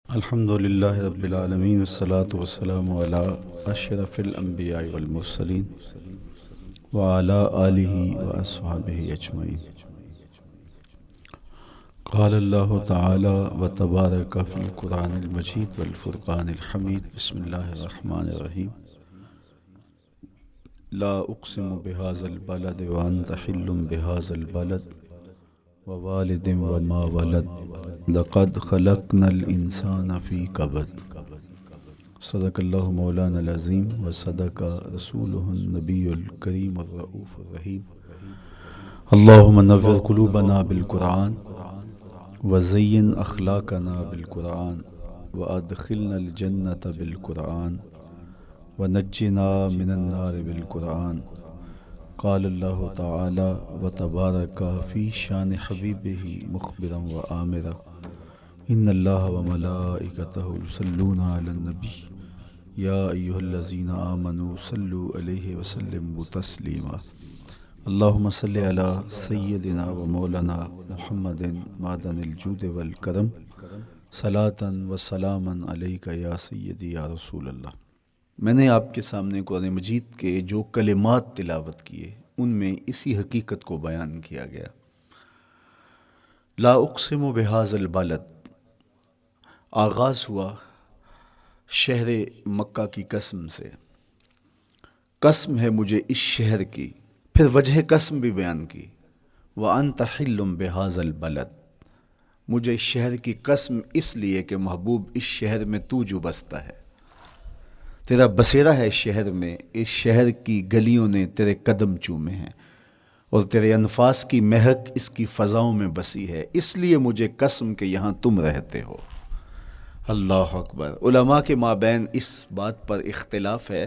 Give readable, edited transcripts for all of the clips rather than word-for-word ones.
الحمد للہ رب العالمین والصلاة والسلام علی اشرف الانبیاء والمرسلین وعلی آلہ واصحابہ اجمعین۔ قال اللہ تعالی وتبارک فی القرآن المجید والفرقان الحمید۔ بسم اللہ الرحمن الرحیم۔ لا اقسم بہذا البلد وانت حل بہذا البلد ووالد وما ولد لقد خلقنا الانسان فی کبد۔ صدق اللہ مولانا العظیم وصدق رسولہ النبی الکریم الرؤوف الرحیم۔ اللہم نور قلوبنا بالقرآن وزین اخلاقنا بالقرآن وادخلنا الجنۃ بالقرآن ونجنا من النار بالقرآن۔ قال اللہ تعالی وتبارک فی شان حبیبہ مخبرا وآمرا ان اللہ وملائکتہ یصلون علی النبی یا ایہا الذین آمنوا صلوا علیہ وسلموا تسلیما۔ اللہم صلی علی سیدنا و مولانا محمد معدن الجود والکرم صلاۃ و سلاما علیک یا سیدی یا رسول اللہ۔ میں نے آپ کے سامنے قرآن مجید کے جو کلمات تلاوت کیے ان میں اسی حقیقت کو بیان کیا گیا۔ لا اقسم بہذا البلد، آغاز ہوا شہر مکہ کی قسم سے، قسم ہے مجھے اس شہر کی، پھر وجہ قسم بھی بیان کی، وانت حل بہذا البلد، مجھے اس شہر کی قسم اس لیے کہ محبوب اس شہر میں تو جو بستا ہے، تیرا بسیرا ہے اس شہر میں، اس شہر کی گلیوں نے تیرے قدم چومے ہیں اور تیرے انفاس کی مہک اس کی فضاؤں میں بسی ہے، اس لیے مجھے قسم کہ یہاں تم رہتے ہو۔ اللہ اکبر۔ علماء کے مابین اس بات پر اختلاف ہے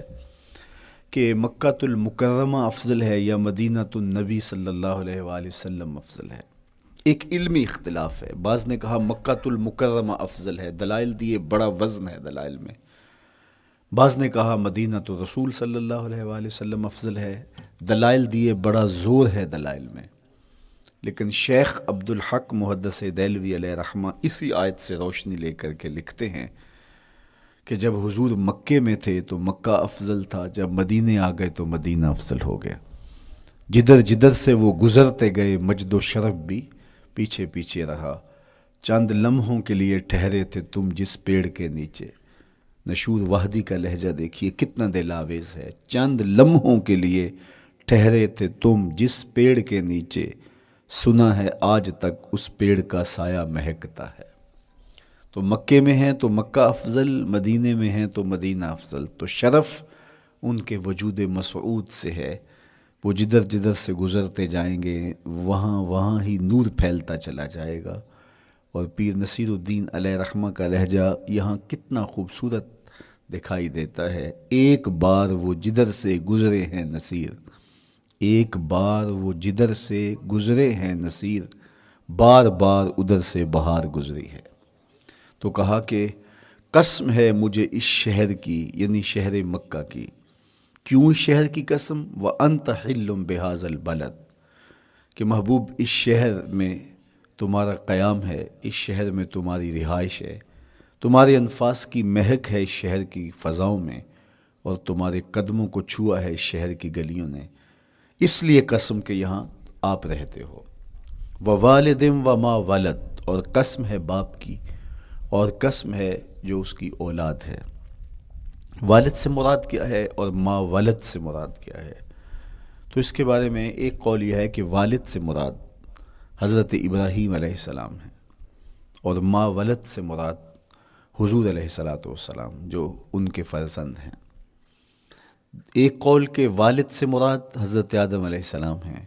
کہ مکہ المکرمہ افضل ہے یا مدینہ النبی صلی اللہ علیہ وآلہ وسلم افضل ہے۔ ایک علمی اختلاف ہے، بعض نے کہا مکہ المکرمہ افضل ہے، دلائل دیے، بڑا وزن ہے دلائل میں۔ بعض نے کہا مدینہ رسول صلی اللہ علیہ وآلہ وسلم افضل ہے، دلائل دیے، بڑا زور ہے دلائل میں۔ لیکن شیخ عبدالحق محدث دہلوی علیہ رحمہ اسی آیت سے روشنی لے کر کے لکھتے ہیں کہ جب حضور مکے میں تھے تو مکہ افضل تھا، جب مدینے آ گئے تو مدینہ افضل ہو گیا۔ جدھر جدھر سے وہ گزرتے گئے مجد و شرف بھی پیچھے پیچھے رہا، چند لمحوں کے لیے ٹھہرے تھے تم جس پیڑ کے نیچے۔ نشور وحدی کا لہجہ دیکھیے کتنا دل آویز ہے، چند لمحوں کے لیے ٹھہرے تھے تم جس پیڑ کے نیچے، سنا ہے آج تک اس پیڑ کا سایہ مہکتا ہے۔ تو مکے میں ہیں تو مکہ افضل، مدینے میں ہیں تو مدینہ افضل۔ تو شرف ان کے وجود مسعود سے ہے، وہ جدھر جدھر سے گزرتے جائیں گے وہاں وہاں ہی نور پھیلتا چلا جائے گا۔ اور پیر نصیر الدین علیہ رحمہ کا لہجہ یہاں کتنا خوبصورت دکھائی دیتا ہے۔ ایک بار وہ جدھر سے گزرے ہیں نصیر، ایک بار وہ جدھر سے گزرے ہیں نصیر، بار بار ادھر سے بہار گزری ہے۔ تو کہا کہ قسم ہے مجھے اس شہر کی، یعنی شہر مکہ کی۔ کیوں اس شہر کی قسم؟ وَأَنْتَ حِلٌّ بِهَذَا الْبَلَدِ، کہ محبوب اس شہر میں تمہارا قیام ہے، اس شہر میں تمہاری رہائش ہے، تمہارے انفاس کی مہک ہے اس شہر کی فضاؤں میں، اور تمہارے قدموں کو چھوا ہے اس شہر کی گلیوں نے، اس لیے قسم کہ یہاں آپ رہتے ہو۔ وَوَالِدٍ وَمَا وَلَدَ، اور قسم ہے باپ کی، اور قسم ہے جو اس کی اولاد ہے۔ والد سے مراد کیا ہے اور ما ولد سے مراد کیا ہے؟ تو اس کے بارے میں ایک قول یہ ہے کہ والد سے مراد حضرت ابراہیم علیہ السلام ہے، اور ما ولد سے مراد حضور علیہ السلام جو ان کے فرزند ہیں۔ ایک قول کہ والد سے مراد حضرت آدم علیہ السلام ہیں،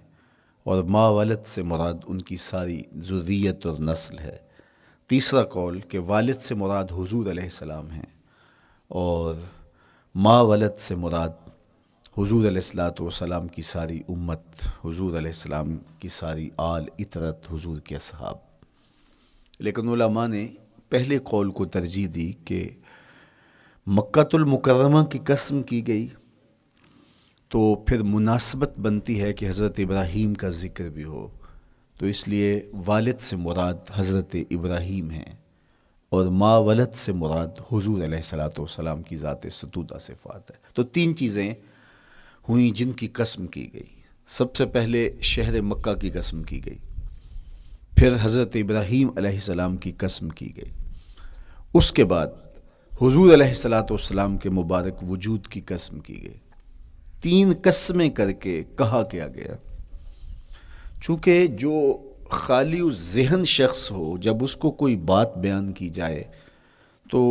اور ما ولد سے مراد ان کی ساری ذریت اور نسل ہے۔ تیسرا قول کہ والد سے مراد حضور علیہ السلام ہیں، اور ما ولد سے مراد حضور علیہ السلام کی ساری امت، حضور علیہ السلام کی ساری آل اطرت، حضور کے اصحاب۔ لیکن علماء نے پہلے قول کو ترجیح دی کہ مکہ المکرمہ کی قسم کی گئی تو پھر مناسبت بنتی ہے کہ حضرت ابراہیم کا ذکر بھی ہو، تو اس لیے والد سے مراد حضرت ابراہیم ہیں، اور ما ولد سے مراد حضور علیہ الصلوۃ والسلام کی ذات ستودہ صفات ہے۔ تو تین چیزیں ہوئیں جن کی قسم کی گئی۔ سب سے پہلے شہر مکہ کی قسم کی گئی، پھر حضرت ابراہیم علیہ السلام کی قسم کی گئی، اس کے بعد حضور علیہ الصلوۃ والسلام کے مبارک وجود کی قسم کی گئی۔ تین قسمیں کر کے کہا کیا گیا، چونکہ جو خالی ذہن شخص ہو، جب اس کو کوئی بات بیان کی جائے تو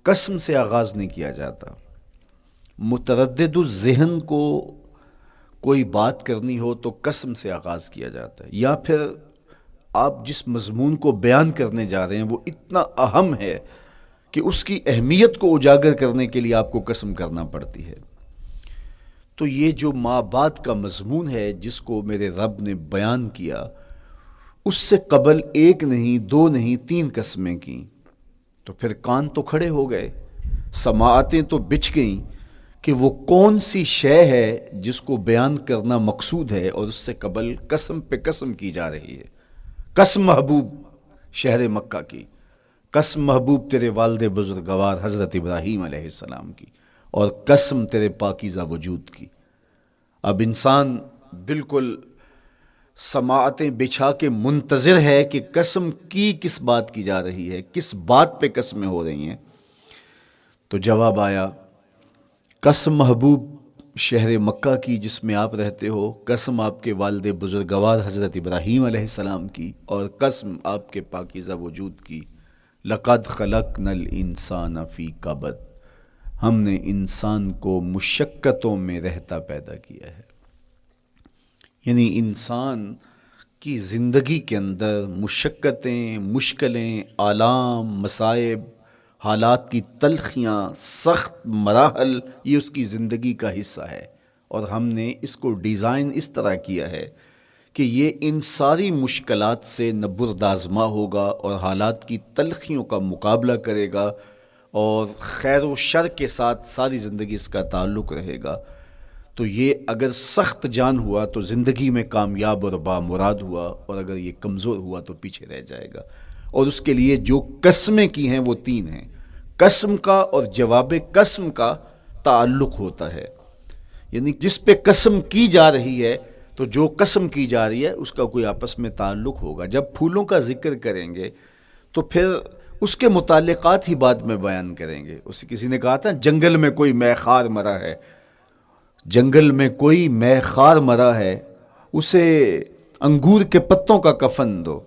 قسم سے آغاز نہیں کیا جاتا۔ متردد الذہن کو کوئی بات کرنی ہو تو قسم سے آغاز کیا جاتا ہے، یا پھر آپ جس مضمون کو بیان کرنے جا رہے ہیں وہ اتنا اہم ہے کہ اس کی اہمیت کو اجاگر کرنے کے لیے آپ کو قسم کرنا پڑتی ہے۔ تو یہ جو ماں بعد کا مضمون ہے جس کو میرے رب نے بیان کیا، اس سے قبل ایک نہیں، دو نہیں، تین قسمیں کیں، تو پھر کان تو کھڑے ہو گئے، سماعتیں تو بچھ گئیں کہ وہ کون سی شے ہے جس کو بیان کرنا مقصود ہے، اور اس سے قبل قسم پہ قسم کی جا رہی ہے۔ قسم محبوب شہر مکہ کی، قسم محبوب تیرے والد بزرگوار حضرت ابراہیم علیہ السلام کی، اور قسم تیرے پاکیزہ وجود کی۔ اب انسان بالکل سماعتیں بچھا کے منتظر ہے کہ قسم کی کس بات کی جا رہی ہے، کس بات پہ قسمیں ہو رہی ہیں۔ تو جواب آیا، قسم محبوب شہر مکہ کی جس میں آپ رہتے ہو، قسم آپ کے والد بزرگوار حضرت ابراہیم علیہ السلام کی، اور قسم آپ کے پاکیزہ وجود کی۔ لقد خلقنا الانسان فی کبد، ہم نے انسان کو مشقتوں میں رہتا پیدا کیا ہے۔ یعنی انسان کی زندگی کے اندر مشقتیں، مشکلیں، آلام، مصائب، حالات کی تلخیاں، سخت مراحل، یہ اس کی زندگی کا حصہ ہے، اور ہم نے اس کو ڈیزائن اس طرح کیا ہے کہ یہ ان ساری مشکلات سے نہ بردآزما ہوگا اور حالات کی تلخیوں کا مقابلہ کرے گا، اور خیر و شر کے ساتھ ساری زندگی اس کا تعلق رہے گا۔ تو یہ اگر سخت جان ہوا تو زندگی میں کامیاب اور بامراد ہوا، اور اگر یہ کمزور ہوا تو پیچھے رہ جائے گا۔ اور اس کے لیے جو قسمیں کی ہیں وہ تین ہیں۔ قسم کا اور جواب قسم کا تعلق ہوتا ہے، یعنی جس پہ قسم کی جا رہی ہے تو جو قسم کی جا رہی ہے اس کا کوئی آپس میں تعلق ہوگا۔ جب پھولوں کا ذکر کریں گے تو پھر اس کے متعلقات ہی بعد میں بیان کریں گے۔ کسی نے کہا تھا جنگل میں کوئی مے خار مرا ہے، جنگل میں کوئی مے خار مرا ہے، اسے انگور کے پتوں کا کفن دو۔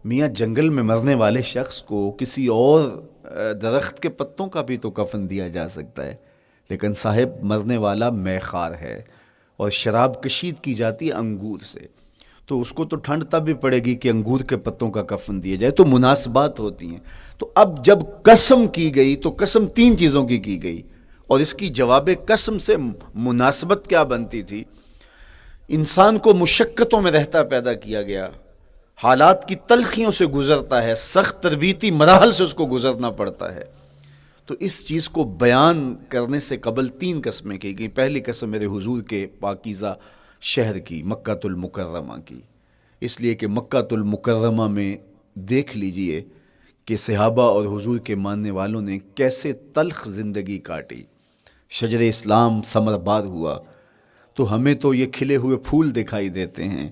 میاں جنگل میں مرنے والے شخص کو کسی اور درخت کے پتوں کا بھی تو کفن دیا جا سکتا ہے، لیکن صاحب مرنے والا مے خار ہے، اور شراب کشید کی جاتی ہے انگور سے، تو اس کو تو ٹھنڈ تب بھی پڑے گی کہ انگور کے پتوں کا کفن دیا جائے۔ تو مناسبات ہوتی ہیں۔ تو اب جب قسم کی گئی تو قسم تین چیزوں کی گئی، اور اس کی جواب قسم سے مناسبت کیا بنتی تھی؟ انسان کو مشقتوں میں رہتا پیدا کیا گیا، حالات کی تلخیوں سے گزرتا ہے، سخت تربیتی مراحل سے اس کو گزرنا پڑتا ہے۔ تو اس چیز کو بیان کرنے سے قبل تین قسمیں کی گئی۔ پہلی قسم میرے حضور کے پاکیزہ شہر کی، مکہ المکرمہ کی، اس لیے کہ مکہ المکرمہ میں دیکھ لیجئے کہ صحابہ اور حضور کے ماننے والوں نے کیسے تلخ زندگی کاٹی۔ شجر اسلام ثمر بار ہوا تو ہمیں تو یہ کھلے ہوئے پھول دکھائی دیتے ہیں،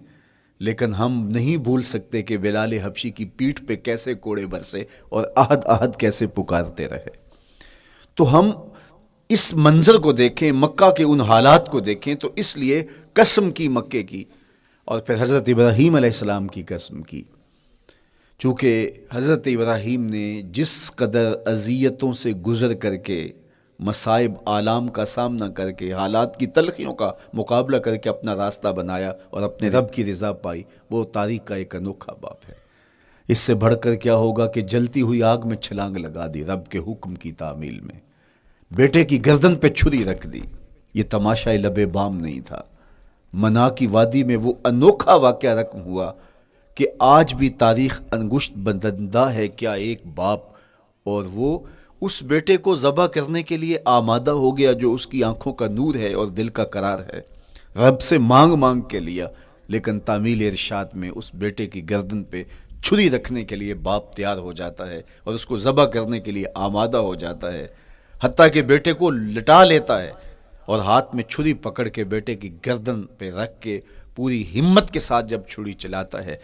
لیکن ہم نہیں بھول سکتے کہ بلال حبشی کی پیٹھ پہ کیسے کوڑے برسے اور احد احد کیسے پکارتے رہے۔ تو ہم اس منظر کو دیکھیں، مکہ کے ان حالات کو دیکھیں، تو اس لیے قسم کی مکے کی، اور پھر حضرت ابراہیم علیہ السلام کی قسم کی، چونکہ حضرت ابراہیم نے جس قدر اذیتوں سے گزر کر کے، مصائب آلام کا سامنا کر کے، حالات کی تلخیوں کا مقابلہ کر کے اپنا راستہ بنایا اور اپنے رب کی رضا پائی، وہ تاریخ کا ایک انوکھا باب ہے۔ اس سے بڑھ کر کیا ہوگا کہ جلتی ہوئی آگ میں چھلانگ لگا دی رب کے حکم کی تعمیل میں، بیٹے کی گردن پہ چھری رکھ دی۔ یہ تماشا لب بام نہیں تھا، منا کی وادی میں وہ انوکھا واقعہ رقم ہوا کہ آج بھی تاریخ انگشت بدندہ ہے کیا ایک باپ، اور وہ اس بیٹے کو ذبح کرنے کے لیے آمادہ ہو گیا جو اس کی آنکھوں کا نور ہے اور دل کا قرار ہے، رب سے مانگ مانگ کے لیا، لیکن تعمیل ارشاد میں اس بیٹے کی گردن پہ چھری رکھنے کے لیے باپ تیار ہو جاتا ہے اور اس کو ذبح کرنے کے لیے آمادہ ہو جاتا ہے، حتیٰ کہ بیٹے کو لٹا لیتا ہے اور ہاتھ میں چھری پکڑ کے بیٹے کی گردن پہ رکھ کے پوری ہمت کے ساتھ جب چھری چلاتا ہے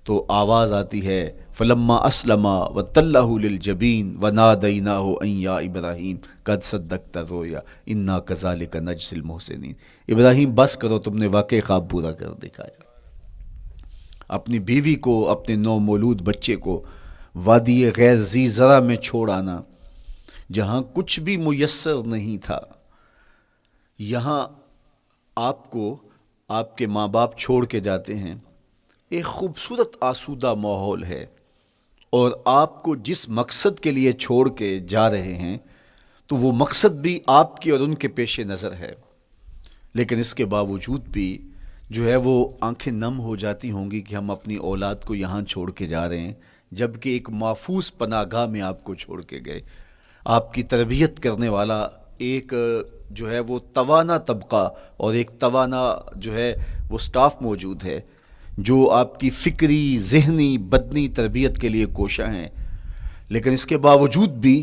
تو آواز آتی ہے فلما اسلم وتلہ للجبین ونادیناہ ان یا ابراہیم قد صدقت الرؤیا انا کذالک نجزی المحسنین۔ ابراہیم بس کرو، تم نے واقعی خواب پورا کر دکھایا۔ اپنی بیوی کو، اپنے نو مولود بچے کو وادی غیر ذی زرع میں چھوڑ آنا، جہاں کچھ بھی میسر نہیں تھا، یہاں آپ کو آپ کے ماں باپ چھوڑ کے جاتے ہیں، ایک خوبصورت آسودہ ماحول ہے، اور آپ کو جس مقصد کے لیے چھوڑ کے جا رہے ہیں تو وہ مقصد بھی آپ کی اور ان کے پیش نظر ہے، لیکن اس کے باوجود بھی جو ہے وہ آنکھیں نم ہو جاتی ہوں گی کہ ہم اپنی اولاد کو یہاں چھوڑ کے جا رہے ہیں، جبکہ ایک محفوظ پناہ گاہ میں آپ کو چھوڑ کے گئے۔ آپ کی تربیت کرنے والا ایک جو ہے وہ توانا طبقہ اور ایک توانا جو ہے وہ سٹاف موجود ہے جو آپ کی فکری، ذہنی، بدنی تربیت کے لیے کوشاں ہیں، لیکن اس کے باوجود بھی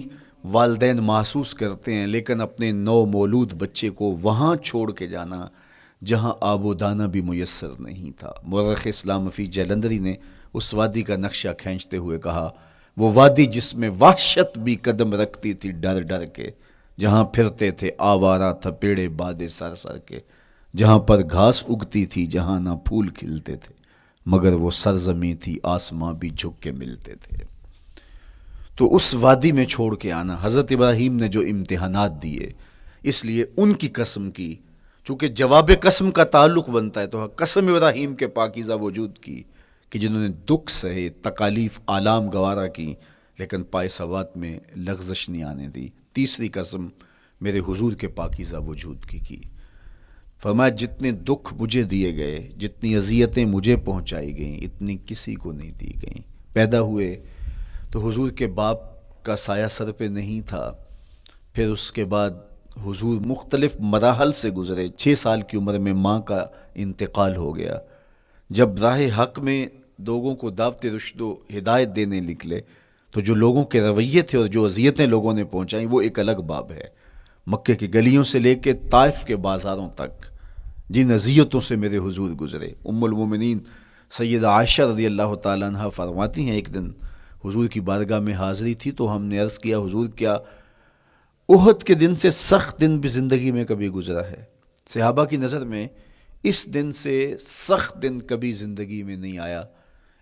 والدین محسوس کرتے ہیں لیکن اپنے نو مولود بچے کو وہاں چھوڑ کے جانا جہاں آب و دانہ بھی میسر نہیں تھا۔ مورخ اسلام فی جلندری نے اس وادی کا نقشہ کھینچتے ہوئے کہا، وہ وادی جس میں وحشت بھی قدم رکھتی تھی ڈر ڈر کے، جہاں پھرتے تھے آوارہ تھپیڑے بادے سر سر کے، جہاں پر گھاس اگتی تھی، جہاں نہ پھول کھلتے تھے، مگر وہ سرزمیں تھی آسماں بھی جھک کے ملتے تھے۔ تو اس وادی میں چھوڑ کے آنا، حضرت ابراہیم نے جو امتحانات دیے، اس لیے ان کی قسم کی، چونکہ جواب قسم کا تعلق بنتا ہے تو قسم ابراہیم کے پاکیزہ وجود کی کہ جنہوں نے دکھ سہے، تکالیف آلام گوارا کی، لیکن پائے ثبات میں لغزش نہیں آنے دی۔ تیسری قسم میرے حضور کے پاکیزہ وجود کی فرمایا جتنے دکھ مجھے دیے گئے، جتنی اذیتیں مجھے پہنچائی گئیں، اتنی کسی کو نہیں دی گئیں۔ پیدا ہوئے تو حضور کے باپ کا سایہ سر پہ نہیں تھا، پھر اس کے بعد حضور مختلف مراحل سے گزرے۔ 6 سال کی عمر میں ماں کا انتقال ہو گیا۔ جب راہ حق میں لوگوں کو دعوت رشد و ہدایت دینے نکلے تو جو لوگوں کے رویے تھے اور جو اذیتیں لوگوں نے پہنچائیں وہ ایک الگ باب ہے۔ مکے کی گلیوں سے لے کے طائف کے بازاروں تک جن اذیتوں سے میرے حضور گزرے، ام المومنین سیدہ عائشہ رضی اللہ تعالیٰ عنہ فرماتی ہیں ایک دن حضور کی بارگاہ میں حاضری تھی تو ہم نے عرض کیا حضور کیا احد کے دن سے سخت دن بھی زندگی میں کبھی گزرا ہے؟ صحابہ کی نظر میں اس دن سے سخت دن کبھی زندگی میں نہیں آیا،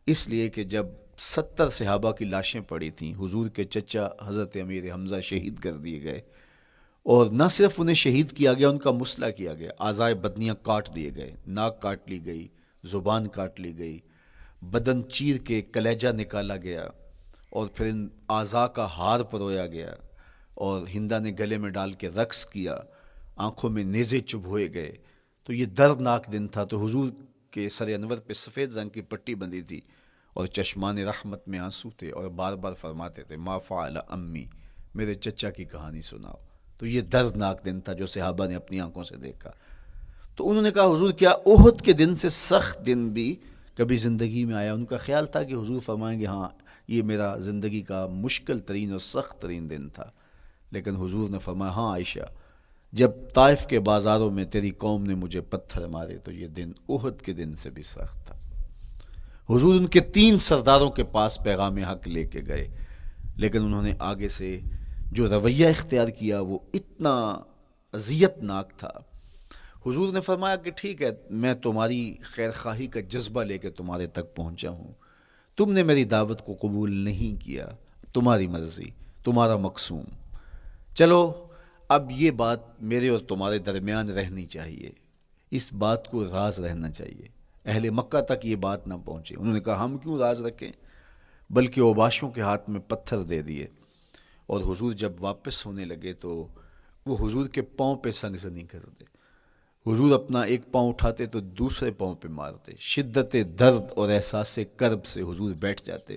اس لیے کہ جب 70 صحابہ کی لاشیں پڑی تھیں، حضور کے چچا حضرت امیر حمزہ شہید کر دیے گئے، اور نہ صرف انہیں شہید کیا گیا، ان کا مسئلہ کیا گیا، اعضائے بدنیاں کاٹ دیے گئے، ناک کاٹ لی گئی، زبان کاٹ لی گئی، بدن چیر کے کلیجہ نکالا گیا، اور پھر ان اعضاء کا ہار پرویا گیا، اور ہندا نے گلے میں ڈال کے رقص کیا، آنکھوں میں نیزے چبھوئے گئے۔ تو یہ دردناک دن تھا۔ تو حضور کے سر انور پہ سفید رنگ کی پٹی بندھی تھی اور چشمان رحمت میں آنسو تھے، اور بار بار فرماتے تھے ما فعل امی، میرے چچا کی کہانی سناؤ۔ تو یہ دردناک دن تھا جو صحابہ نے اپنی آنکھوں سے دیکھا۔ تو انہوں نے کہا حضور کیا احد کے دن سے سخت دن بھی کبھی زندگی میں آیا؟ ان کا خیال تھا کہ حضور فرمائیں گے ہاں یہ میرا زندگی کا مشکل ترین اور سخت ترین دن تھا، لیکن حضور نے فرمایا ہاں عائشہ، جب طائف کے بازاروں میں تیری قوم نے مجھے پتھر مارے تو یہ دن احد کے دن سے بھی سخت تھا۔ حضور ان کے 3 سرداروں کے پاس پیغام حق لے کے گئے، لیکن انہوں نے آگے سے جو رویہ اختیار کیا وہ اتنا اذیت ناک تھا۔ حضور نے فرمایا کہ ٹھیک ہے، میں تمہاری خیر خواہی کا جذبہ لے کے تمہارے تک پہنچا ہوں، تم نے میری دعوت کو قبول نہیں کیا، تمہاری مرضی، تمہارا مقسوم، چلو اب یہ بات میرے اور تمہارے درمیان رہنی چاہیے، اس بات کو راز رہنا چاہیے، اہل مکہ تک یہ بات نہ پہنچے۔ انہوں نے کہا ہم کیوں راز رکھیں، بلکہ اوباشوں کے ہاتھ میں پتھر دے دیے، اور حضور جب واپس ہونے لگے تو وہ حضور کے پاؤں پہ سنگسنی کرتے، حضور اپنا ایک پاؤں اٹھاتے تو دوسرے پاؤں پہ مارتے، شدت درد اور احساس کرب سے حضور بیٹھ جاتے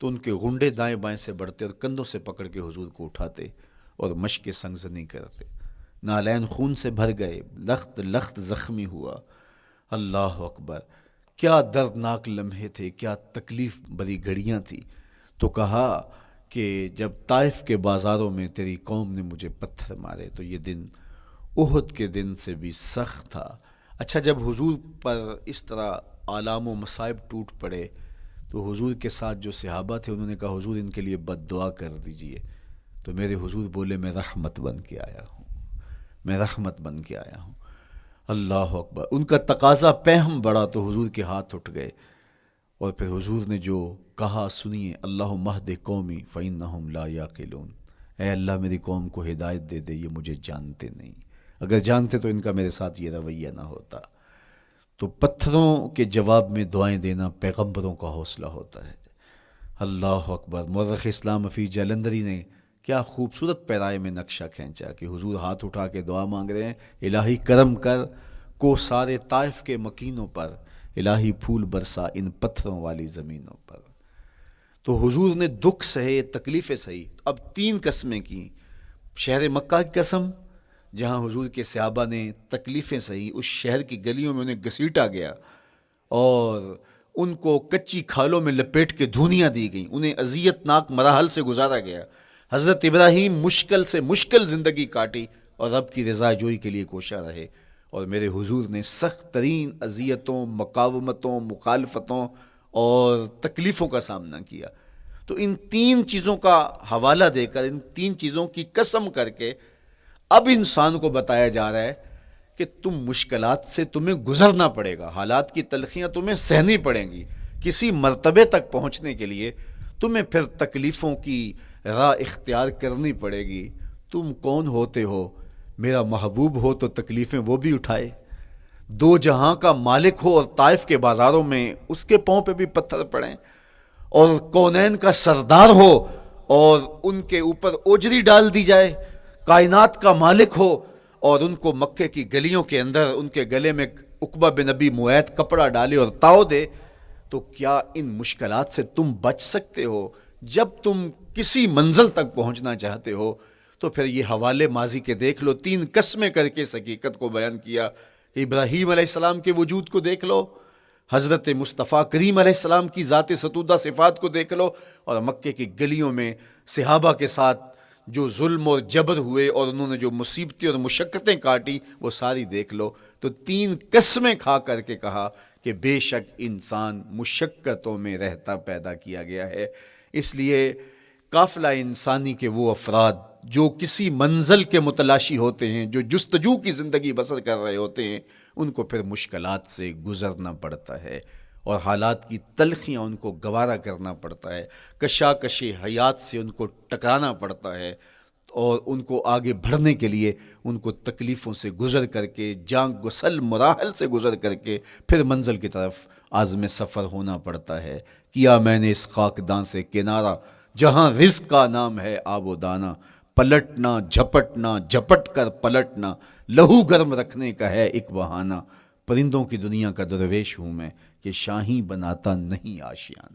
تو ان کے غنڈے دائیں بائیں سے بڑھتے اور کندھوں سے پکڑ کے حضور کو اٹھاتے اور مشق سنگزنی کرتے۔ نالین خون سے بھر گئے، لخت لخت زخمی ہوا۔ اللہ اکبر، کیا دردناک لمحے تھے، کیا تکلیف بری گھڑیاں تھیں. تو کہا کہ جب طائف کے بازاروں میں تیری قوم نے مجھے پتھر مارے تو یہ دن احد کے دن سے بھی سخت تھا. اچھا، جب حضور پر اس طرح آلام و مصائب ٹوٹ پڑے تو حضور کے ساتھ جو صحابہ تھے انہوں نے کہا حضور ان کے لیے بد دعا کر دیجئے. تو میرے حضور بولے میں رحمت بن کے آیا ہوں، میں رحمت بن کے آیا ہوں. اللہ اکبر. ان کا تقاضا پہم بڑا تو حضور کے ہاتھ اٹھ گئے، اور پھر حضور نے جو کہا سنیے، اللہم اہد قومی فإنہم لا یعقلون. اے اللہ میری قوم کو ہدایت دے دے، یہ مجھے جانتے نہیں، اگر جانتے تو ان کا میرے ساتھ یہ رویہ نہ ہوتا. تو پتھروں کے جواب میں دعائیں دینا پیغمبروں کا حوصلہ ہوتا ہے. اللہ اکبر. مورخ اسلام حفیظ جلندری نے کیا خوبصورت پیرائے میں نقشہ کھینچا کہ حضور ہاتھ اٹھا کے دعا مانگ رہے ہیں، الہی کرم کر کو سارے طائف کے مکینوں پر، الہی پھول برسا ان پتھروں والی زمینوں پر. تو حضور نے دکھ سہے، تکلیفیں سہی. اب 3 قسمیں کی. شہر مکہ کی قسم جہاں حضور کے صحابہ نے تکلیفیں سہی، اس شہر کی گلیوں میں انہیں گھسیٹا گیا اور ان کو کچی کھالوں میں لپیٹ کے دھونیاں دی گئیں، انہیں اذیت ناک مراحل سے گزارا گیا. حضرت ابراہیم مشکل سے مشکل زندگی کاٹی اور رب کی رضا جوئی کے لیے کوشاں رہے، اور میرے حضور نے سخت ترین اذیتوں، مقاومتوں، مخالفتوں اور تکلیفوں کا سامنا کیا. تو ان 3 چیزوں کا حوالہ دے کر، ان 3 چیزوں کی قسم کر کے اب انسان کو بتایا جا رہا ہے کہ تم مشکلات سے تمہیں گزرنا پڑے گا، حالات کی تلخیاں تمہیں سہنی پڑیں گی. کسی مرتبے تک پہنچنے کے لیے تمہیں پھر تکلیفوں کی راہ اختیار کرنی پڑے گی. تم کون ہوتے ہو؟ میرا محبوب ہو تو تکلیفیں وہ بھی اٹھائے، 2 جہاں کا مالک ہو اور طائف کے بازاروں میں اس کے پاؤں پہ بھی پتھر پڑیں، اور کونین کا سردار ہو اور ان کے اوپر اوجری ڈال دی جائے، کائنات کا مالک ہو اور ان کو مکے کی گلیوں کے اندر ان کے گلے میں عقبہ بن ابی معیط کپڑا ڈالے اور تاؤ دے. تو کیا ان مشکلات سے تم بچ سکتے ہو؟ جب تم کسی منزل تک پہنچنا چاہتے ہو تو پھر یہ حوالے ماضی کے دیکھ لو. 3 قسمیں کر کے اس حقیقت کو بیان کیا. ابراہیم علیہ السلام کے وجود کو دیکھ لو، حضرت مصطفیٰ کریم علیہ السلام کی ذات ستودہ صفات کو دیکھ لو، اور مکے کی گلیوں میں صحابہ کے ساتھ جو ظلم اور جبر ہوئے اور انہوں نے جو مصیبتیں اور مشقتیں کاٹی وہ ساری دیکھ لو. تو 3 قسمیں کھا کر کے کہا کہ بے شک انسان مشقتوں میں رہتا پیدا کیا گیا ہے. اس لیے قافلہ انسانی کے وہ افراد جو کسی منزل کے متلاشی ہوتے ہیں، جو جستجو کی زندگی بسر کر رہے ہوتے ہیں، ان کو پھر مشکلات سے گزرنا پڑتا ہے اور حالات کی تلخیاں ان کو گوارا کرنا پڑتا ہے، کشاکش حیات سے ان کو ٹکرانا پڑتا ہے، اور ان کو آگے بڑھنے کے لیے ان کو تکلیفوں سے گزر کر کے، جان گسل مراحل سے گزر کر کے پھر منزل کی طرف عازم سفر ہونا پڑتا ہے. کیا میں نے اس خاکدان سے کنارہ جہاں رزق کا نام ہے آب و دانہ، پلٹنا جھپٹنا جھپٹ کر پلٹنا لہو گرم رکھنے کا ہے ایک بہانہ. پرندوں کی دنیا کا درویش ہوں میں کہ شاہی بناتا نہیں آشیان.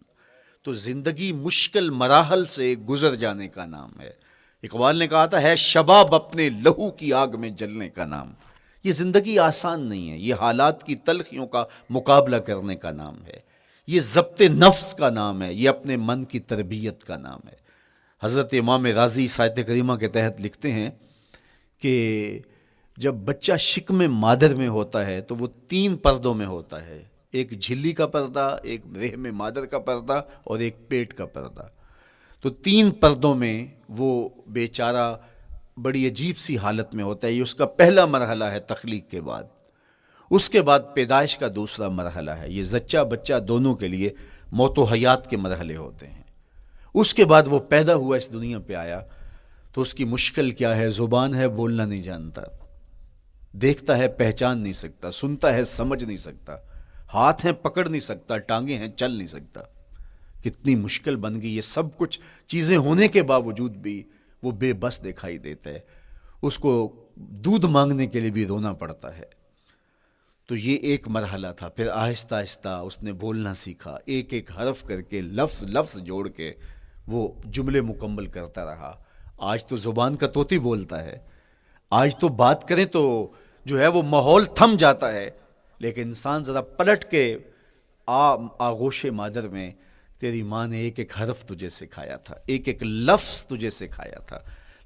تو زندگی مشکل مراحل سے گزر جانے کا نام ہے. اقبال نے کہا تھا ہے شباب اپنے لہو کی آگ میں جلنے کا نام. یہ زندگی آسان نہیں ہے، یہ حالات کی تلخیوں کا مقابلہ کرنے کا نام ہے، یہ ضبط نفس کا نام ہے، یہ اپنے من کی تربیت کا نام ہے. حضرت امام رازی سایت کریمہ کے تحت لکھتے ہیں کہ جب بچہ شکم مادر میں ہوتا ہے تو وہ 3 پردوں میں ہوتا ہے، ایک جھلی کا پردہ، ایک رحم مادر کا پردہ اور ایک پیٹ کا پردہ. تو 3 پردوں میں وہ بیچارہ بڑی عجیب سی حالت میں ہوتا ہے. یہ اس کا پہلا مرحلہ ہے تخلیق کے بعد. اس کے بعد پیدائش کا دوسرا مرحلہ ہے. یہ زچہ بچہ دونوں کے لیے موت و حیات کے مرحلے ہوتے ہیں. اس کے بعد وہ پیدا ہوا، اس دنیا پہ آیا تو اس کی مشکل کیا ہے؟ زبان ہے بولنا نہیں جانتا، دیکھتا ہے پہچان نہیں سکتا، سنتا ہے سمجھ نہیں سکتا، ہاتھ ہیں پکڑ نہیں سکتا، ٹانگیں ہیں چل نہیں سکتا. کتنی مشکل بن گئی. یہ سب کچھ چیزیں ہونے کے باوجود بھی وہ بے بس دکھائی دیتا ہے. اس کو دودھ مانگنے کے لیے بھی رونا پڑتا ہے. تو یہ ایک مرحلہ تھا. پھر آہستہ آہستہ اس نے بولنا سیکھا، ایک ایک حرف کر کے لفظ جوڑ کے وہ جملے مکمل کرتا رہا. آج تو زبان کا طوطی بولتا ہے، آج تو بات کریں تو جو ہے وہ ماحول تھم جاتا ہے. لیکن انسان ذرا پلٹ کے آغوش مادر میں تیری ماں نے ایک ایک حرف تجھے سکھایا تھا، ایک ایک لفظ تجھے سکھایا تھا،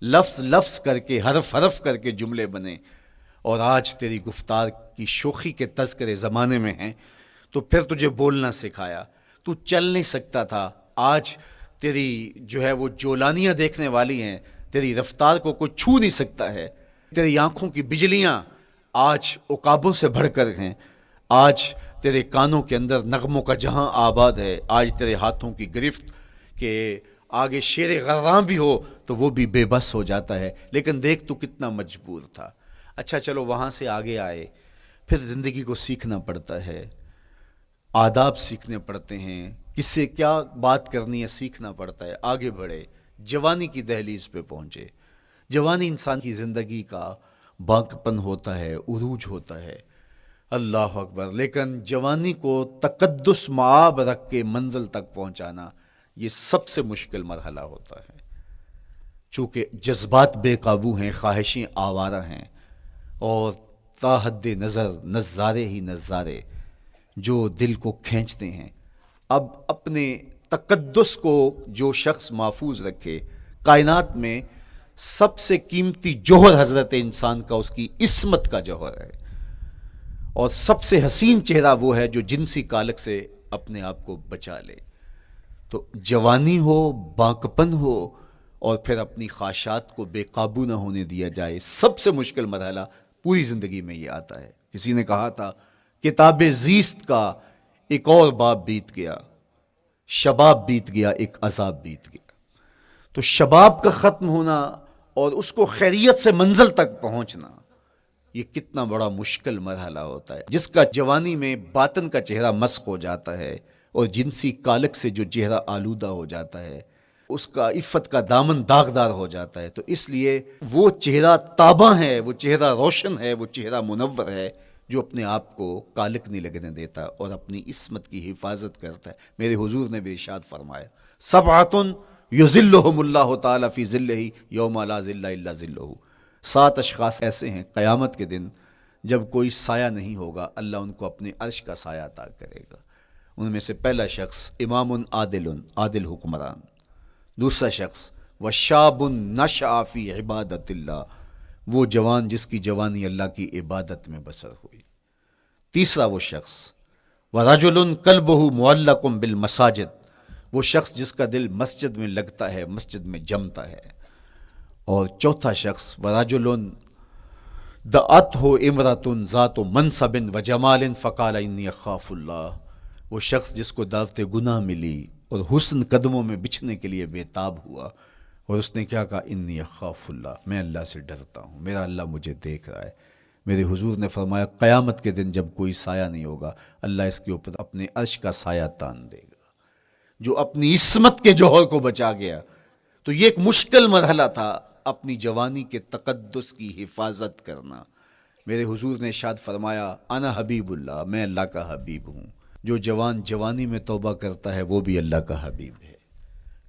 لفظ لفظ کر کے، حرف حرف کر کے جملے بنے، اور آج تیری گفتار کی شوخی کے تذکرے زمانے میں ہیں، تو پھر تجھے بولنا سکھایا، تو چل نہیں سکتا تھا، آج تیری جو ہے وہ جولانیاں دیکھنے والی ہیں، تیری رفتار کو کوئی چھو نہیں سکتا ہے، تیری آنکھوں کی بجلیاں آج عقابوں سے بڑھ کر ہیں، آج تیرے کانوں کے اندر نغموں کا جہاں آباد ہے، آج تیرے ہاتھوں کی گرفت کہ آگے شیر غراں بھی ہو تو وہ بھی بے بس ہو جاتا ہے، لیکن دیکھ تو کتنا مجبور تھا۔ اچھا چلو وہاں سے آگے آئے، پھر زندگی کو سیکھنا پڑتا ہے، آداب سیکھنے پڑتے ہیں، کس سے کیا بات کرنی ہے سیکھنا پڑتا ہے، آگے بڑھے، جوانی کی دہلیز پہ پہنچے۔ جوانی انسان کی زندگی کا بانکپن ہوتا ہے، عروج ہوتا ہے، اللہ اکبر، لیکن جوانی کو تقدس معاب رکھ کے منزل تک پہنچانا یہ سب سے مشکل مرحلہ ہوتا ہے، چونکہ جذبات بے قابو ہیں، خواہشیں آوارہ ہیں، اور تا حد نظر نظارے ہی نظارے جو دل کو کھینچتے ہیں۔ اب اپنے تقدس کو جو شخص محفوظ رکھے، کائنات میں سب سے قیمتی جوہر حضرت انسان کا اس کی عصمت کا جوہر ہے، اور سب سے حسین چہرہ وہ ہے جو جنسی کالک سے اپنے آپ کو بچا لے۔ تو جوانی ہو، بانکپن ہو، اور پھر اپنی خواہشات کو بے قابو نہ ہونے دیا جائے، سب سے مشکل مرحلہ پوری زندگی میں یہ آتا ہے۔ کسی نے کہا تھا کتاب زیست کا ایک اور باب بیت گیا، شباب بیت گیا، ایک عذاب بیت گیا۔ تو شباب کا ختم ہونا اور اس کو خیریت سے منزل تک پہنچنا، یہ کتنا بڑا مشکل مرحلہ ہوتا ہے، جس کا جوانی میں باطن کا چہرہ مسخ ہو جاتا ہے اور جنسی کالک سے جو چہرہ آلودہ ہو جاتا ہے، اس کا عفت کا دامن داغدار ہو جاتا ہے۔ تو اس لیے وہ چہرہ تاباں ہے، وہ چہرہ روشن ہے، وہ چہرہ منور ہے جو اپنے آپ کو کالک نہیں لگنے دیتا اور اپنی عصمت کی حفاظت کرتا ہے۔ میرے حضور نے بھی ارشاد فرمایا، سبعۃ یظلھم اللہ تعالی فی ظلہ یوم لا ظل الا ظلہ، 7 اشخاص ایسے ہیں قیامت کے دن جب کوئی سایہ نہیں ہوگا، اللہ ان کو اپنے عرش کا سایہ عطا کرے گا۔ ان میں سے پہلا شخص امام عادل حکمران، دوسرا شخص وشاب نشأ فی عبادت اللہ، وہ جوان جس کی جوانی اللہ کی عبادت میں بسر ہوئی، تیسرا وہ شخص ورجل قلبہ معلق بالمساجد، وہ شخص جس کا دل مسجد میں لگتا ہے، مسجد میں جمتا ہے، اور چوتھا شخص ورجل دعتہ امرأۃ ذات منصب وجمال فقال انی اخاف اللہ، وہ شخص جس کو دعوت گناہ ملی اور حسن قدموں میں بچھنے کے لیے بےتاب ہوا، اور اس نے کیا کہا، انی اخاف اللہ، میں اللہ سے ڈرتا ہوں، میرا اللہ مجھے دیکھ رہا ہے۔ میرے حضور نے فرمایا قیامت کے دن جب کوئی سایہ نہیں ہوگا، اللہ اس کے اوپر اپنے عرش کا سایہ تان دے گا، جو اپنی عصمت کے جوہر کو بچا گیا۔ تو یہ ایک مشکل مرحلہ تھا، اپنی جوانی کے تقدس کی حفاظت کرنا۔ میرے حضور نے ارشاد فرمایا انا حبیب اللہ، میں اللہ کا حبیب ہوں۔ جو جوان جوانی میں توبہ کرتا ہے وہ بھی اللہ کا حبیب ہے۔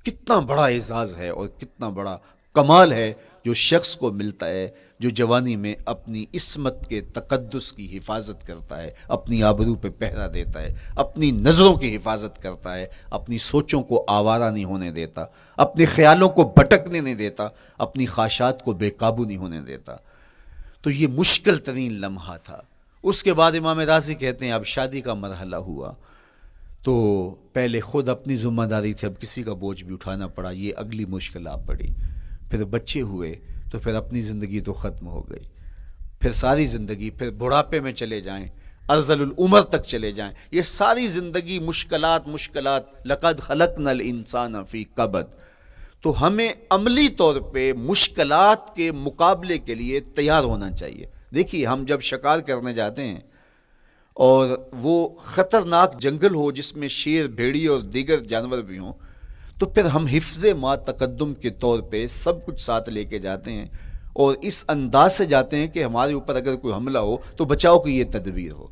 کتنا بڑا اعزاز ہے اور کتنا بڑا کمال ہے جو شخص کو ملتا ہے جو جوانی میں اپنی عصمت کے تقدس کی حفاظت کرتا ہے، اپنی آبرو پہ پہرا دیتا ہے، اپنی نظروں کی حفاظت کرتا ہے، اپنی سوچوں کو آوارہ نہیں ہونے دیتا، اپنے خیالوں کو بھٹکنے نہیں دیتا، اپنی خواہشات کو بے قابو نہیں ہونے دیتا۔ تو یہ مشکل ترین لمحہ تھا۔ اس کے بعد امام راضی کہتے ہیں اب شادی کا مرحلہ ہوا، تو پہلے خود اپنی ذمہ داری تھی، اب کسی کا بوجھ بھی اٹھانا پڑا، یہ اگلی مشکل آ پڑی۔ پھر بچے ہوئے تو پھر اپنی زندگی تو ختم ہو گئی، پھر ساری زندگی، پھر بڑھاپے میں چلے جائیں، ارذل العمر تک چلے جائیں، یہ ساری زندگی مشکلات لقد خلقنا الانسان فی کبد۔ تو ہمیں عملی طور پہ مشکلات کے مقابلے کے لیے تیار ہونا چاہیے۔ دیکھیے ہم جب شکار کرنے جاتے ہیں اور وہ خطرناک جنگل ہو جس میں شیر، بھیڑی اور دیگر جانور بھی ہوں، تو پھر ہم حفظ ما تقدم کے طور پہ سب کچھ ساتھ لے کے جاتے ہیں اور اس انداز سے جاتے ہیں کہ ہمارے اوپر اگر کوئی حملہ ہو تو بچاؤ کی یہ تدبیر ہو۔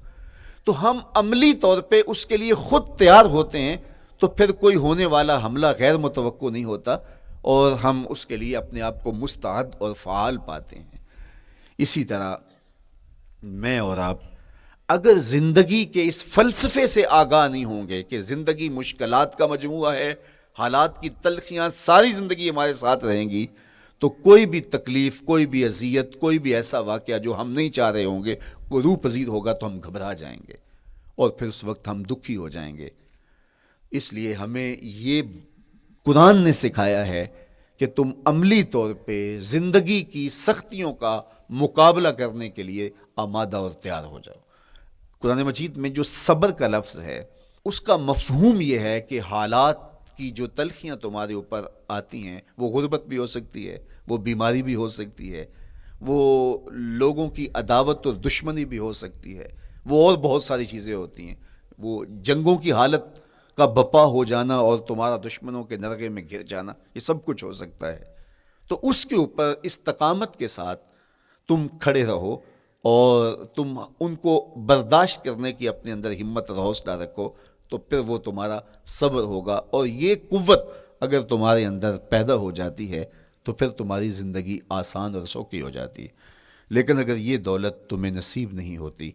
تو ہم عملی طور پہ اس کے لیے خود تیار ہوتے ہیں، تو پھر کوئی ہونے والا حملہ غیر متوقع نہیں ہوتا اور ہم اس کے لیے اپنے آپ کو مستعد اور فعال پاتے ہیں۔ اسی طرح میں اور آپ اگر زندگی کے اس فلسفے سے آگاہ نہیں ہوں گے کہ زندگی مشکلات کا مجموعہ ہے، حالات کی تلخیاں ساری زندگی ہمارے ساتھ رہیں گی، تو کوئی بھی تکلیف، کوئی بھی اذیت، کوئی بھی ایسا واقعہ جو ہم نہیں چاہ رہے ہوں گے وہ روح پذیر ہوگا تو ہم گھبرا جائیں گے اور پھر اس وقت ہم دکھی ہو جائیں گے۔ اس لیے ہمیں یہ قرآن نے سکھایا ہے کہ تم عملی طور پہ زندگی کی سختیوں کا مقابلہ کرنے کے لیے آمادہ اور تیار ہو جاؤ۔ قرآن مجید میں جو صبر کا لفظ ہے اس کا مفہوم یہ ہے کہ حالات کی جو تلخیاں تمہارے اوپر آتی ہیں، وہ غربت بھی ہو سکتی ہے، وہ بیماری بھی ہو سکتی ہے، وہ لوگوں کی عداوت اور دشمنی بھی ہو سکتی ہے، وہ اور بہت ساری چیزیں ہوتی ہیں، وہ جنگوں کی حالت کا بپا ہو جانا اور تمہارا دشمنوں کے نرغے میں گر جانا، یہ سب کچھ ہو سکتا ہے۔ تو اس کے اوپر استقامت کے ساتھ تم کھڑے رہو اور تم ان کو برداشت کرنے کی اپنے اندر ہمت اور حوصلہ رکھو، تو پھر وہ تمہارا صبر ہوگا، اور یہ قوت اگر تمہارے اندر پیدا ہو جاتی ہے تو پھر تمہاری زندگی آسان اور سوکھی ہو جاتی ہے۔ لیکن اگر یہ دولت تمہیں نصیب نہیں ہوتی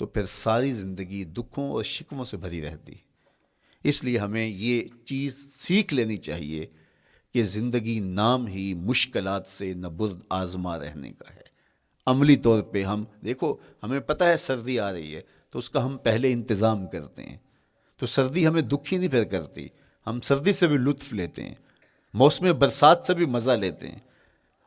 تو پھر ساری زندگی دکھوں اور شکووں سے بھری رہتی۔ اس لیے ہمیں یہ چیز سیکھ لینی چاہیے کہ زندگی نام ہی مشکلات سے نہ برد آزما رہنے کا ہے۔ عملی طور پہ ہم دیکھو، ہمیں پتہ ہے سردی آ رہی ہے تو اس کا ہم پہلے انتظام کرتے ہیں، تو سردی ہمیں دکھی نہیں پھر کرتی، ہم سردی سے بھی لطف لیتے ہیں، موسم برسات سے بھی مزہ لیتے ہیں،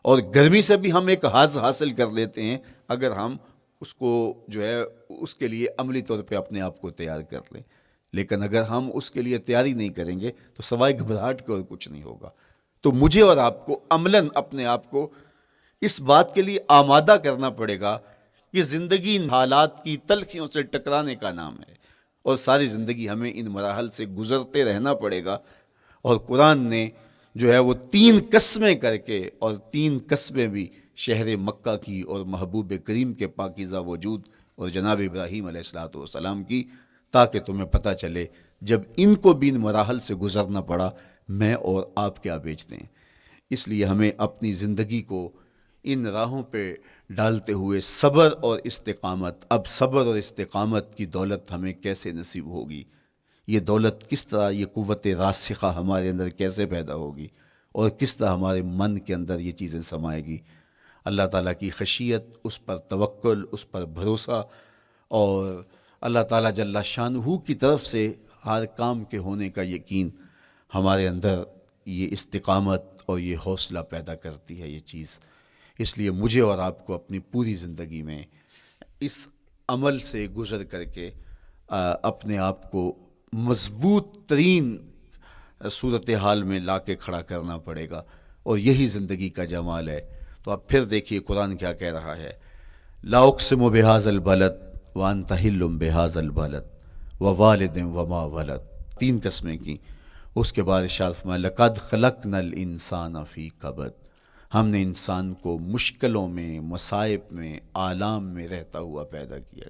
اور گرمی سے بھی ہم ایک حاز حاصل کر لیتے ہیں اگر ہم اس کو جو ہے اس کے لیے عملی طور پہ اپنے آپ کو تیار کر لیں۔ لیکن اگر ہم اس کے لیے تیاری نہیں کریں گے تو سوائے گھبراہٹ کے اور کچھ نہیں ہوگا۔ تو مجھے اور آپ کو عملاً اپنے آپ کو اس بات کے لیے آمادہ کرنا پڑے گا کہ زندگی ان حالات کی تلخیوں سے ٹکرانے کا نام ہے، اور ساری زندگی ہمیں ان مراحل سے گزرتے رہنا پڑے گا۔ اور قرآن نے جو ہے وہ 3 قسمیں کر کے، اور 3 قسمیں بھی شہر مکہ کی اور محبوب کریم کے پاکیزہ وجود اور جناب ابراہیم علیہ الصلوۃ والسلام کی، تاکہ تمہیں پتہ چلے جب ان کو بھی ان مراحل سے گزرنا پڑا میں اور آپ کیا بیچتے ہیں۔ اس لیے ہمیں اپنی زندگی کو ان راہوں پہ ڈالتے ہوئے صبر اور استقامت، اب صبر اور استقامت کی دولت ہمیں کیسے نصیب ہوگی، یہ دولت کس طرح، یہ قوت راسخہ ہمارے اندر کیسے پیدا ہوگی، اور کس طرح ہمارے من کے اندر یہ چیزیں سمائے گی۔ اللہ تعالیٰ کی خشیت، اس پر توکل، اس پر بھروسہ، اور اللہ تعالیٰ جل شانہ کی طرف سے ہر کام کے ہونے کا یقین ہمارے اندر یہ استقامت اور یہ حوصلہ پیدا کرتی ہے یہ چیز۔ اس لیے مجھے اور آپ کو اپنی پوری زندگی میں اس عمل سے گزر کر کے اپنے آپ کو مضبوط ترین صورتحال میں لا کے کھڑا کرنا پڑے گا، اور یہی زندگی کا جمال ہے۔ تو اب پھر دیکھیے قرآن کیا کہہ رہا ہے، لا اقسم بہذا البلد وانت حل بہذا البلد ووالد وما ولد، 3 قسمیں کی۔ اس کے بعد ارشاد فرمایا لقد خلقنا الانسان فی کبد، ہم نے انسان کو مشکلوں میں، مصائب میں، آلام میں رہتا ہوا پیدا کیا۔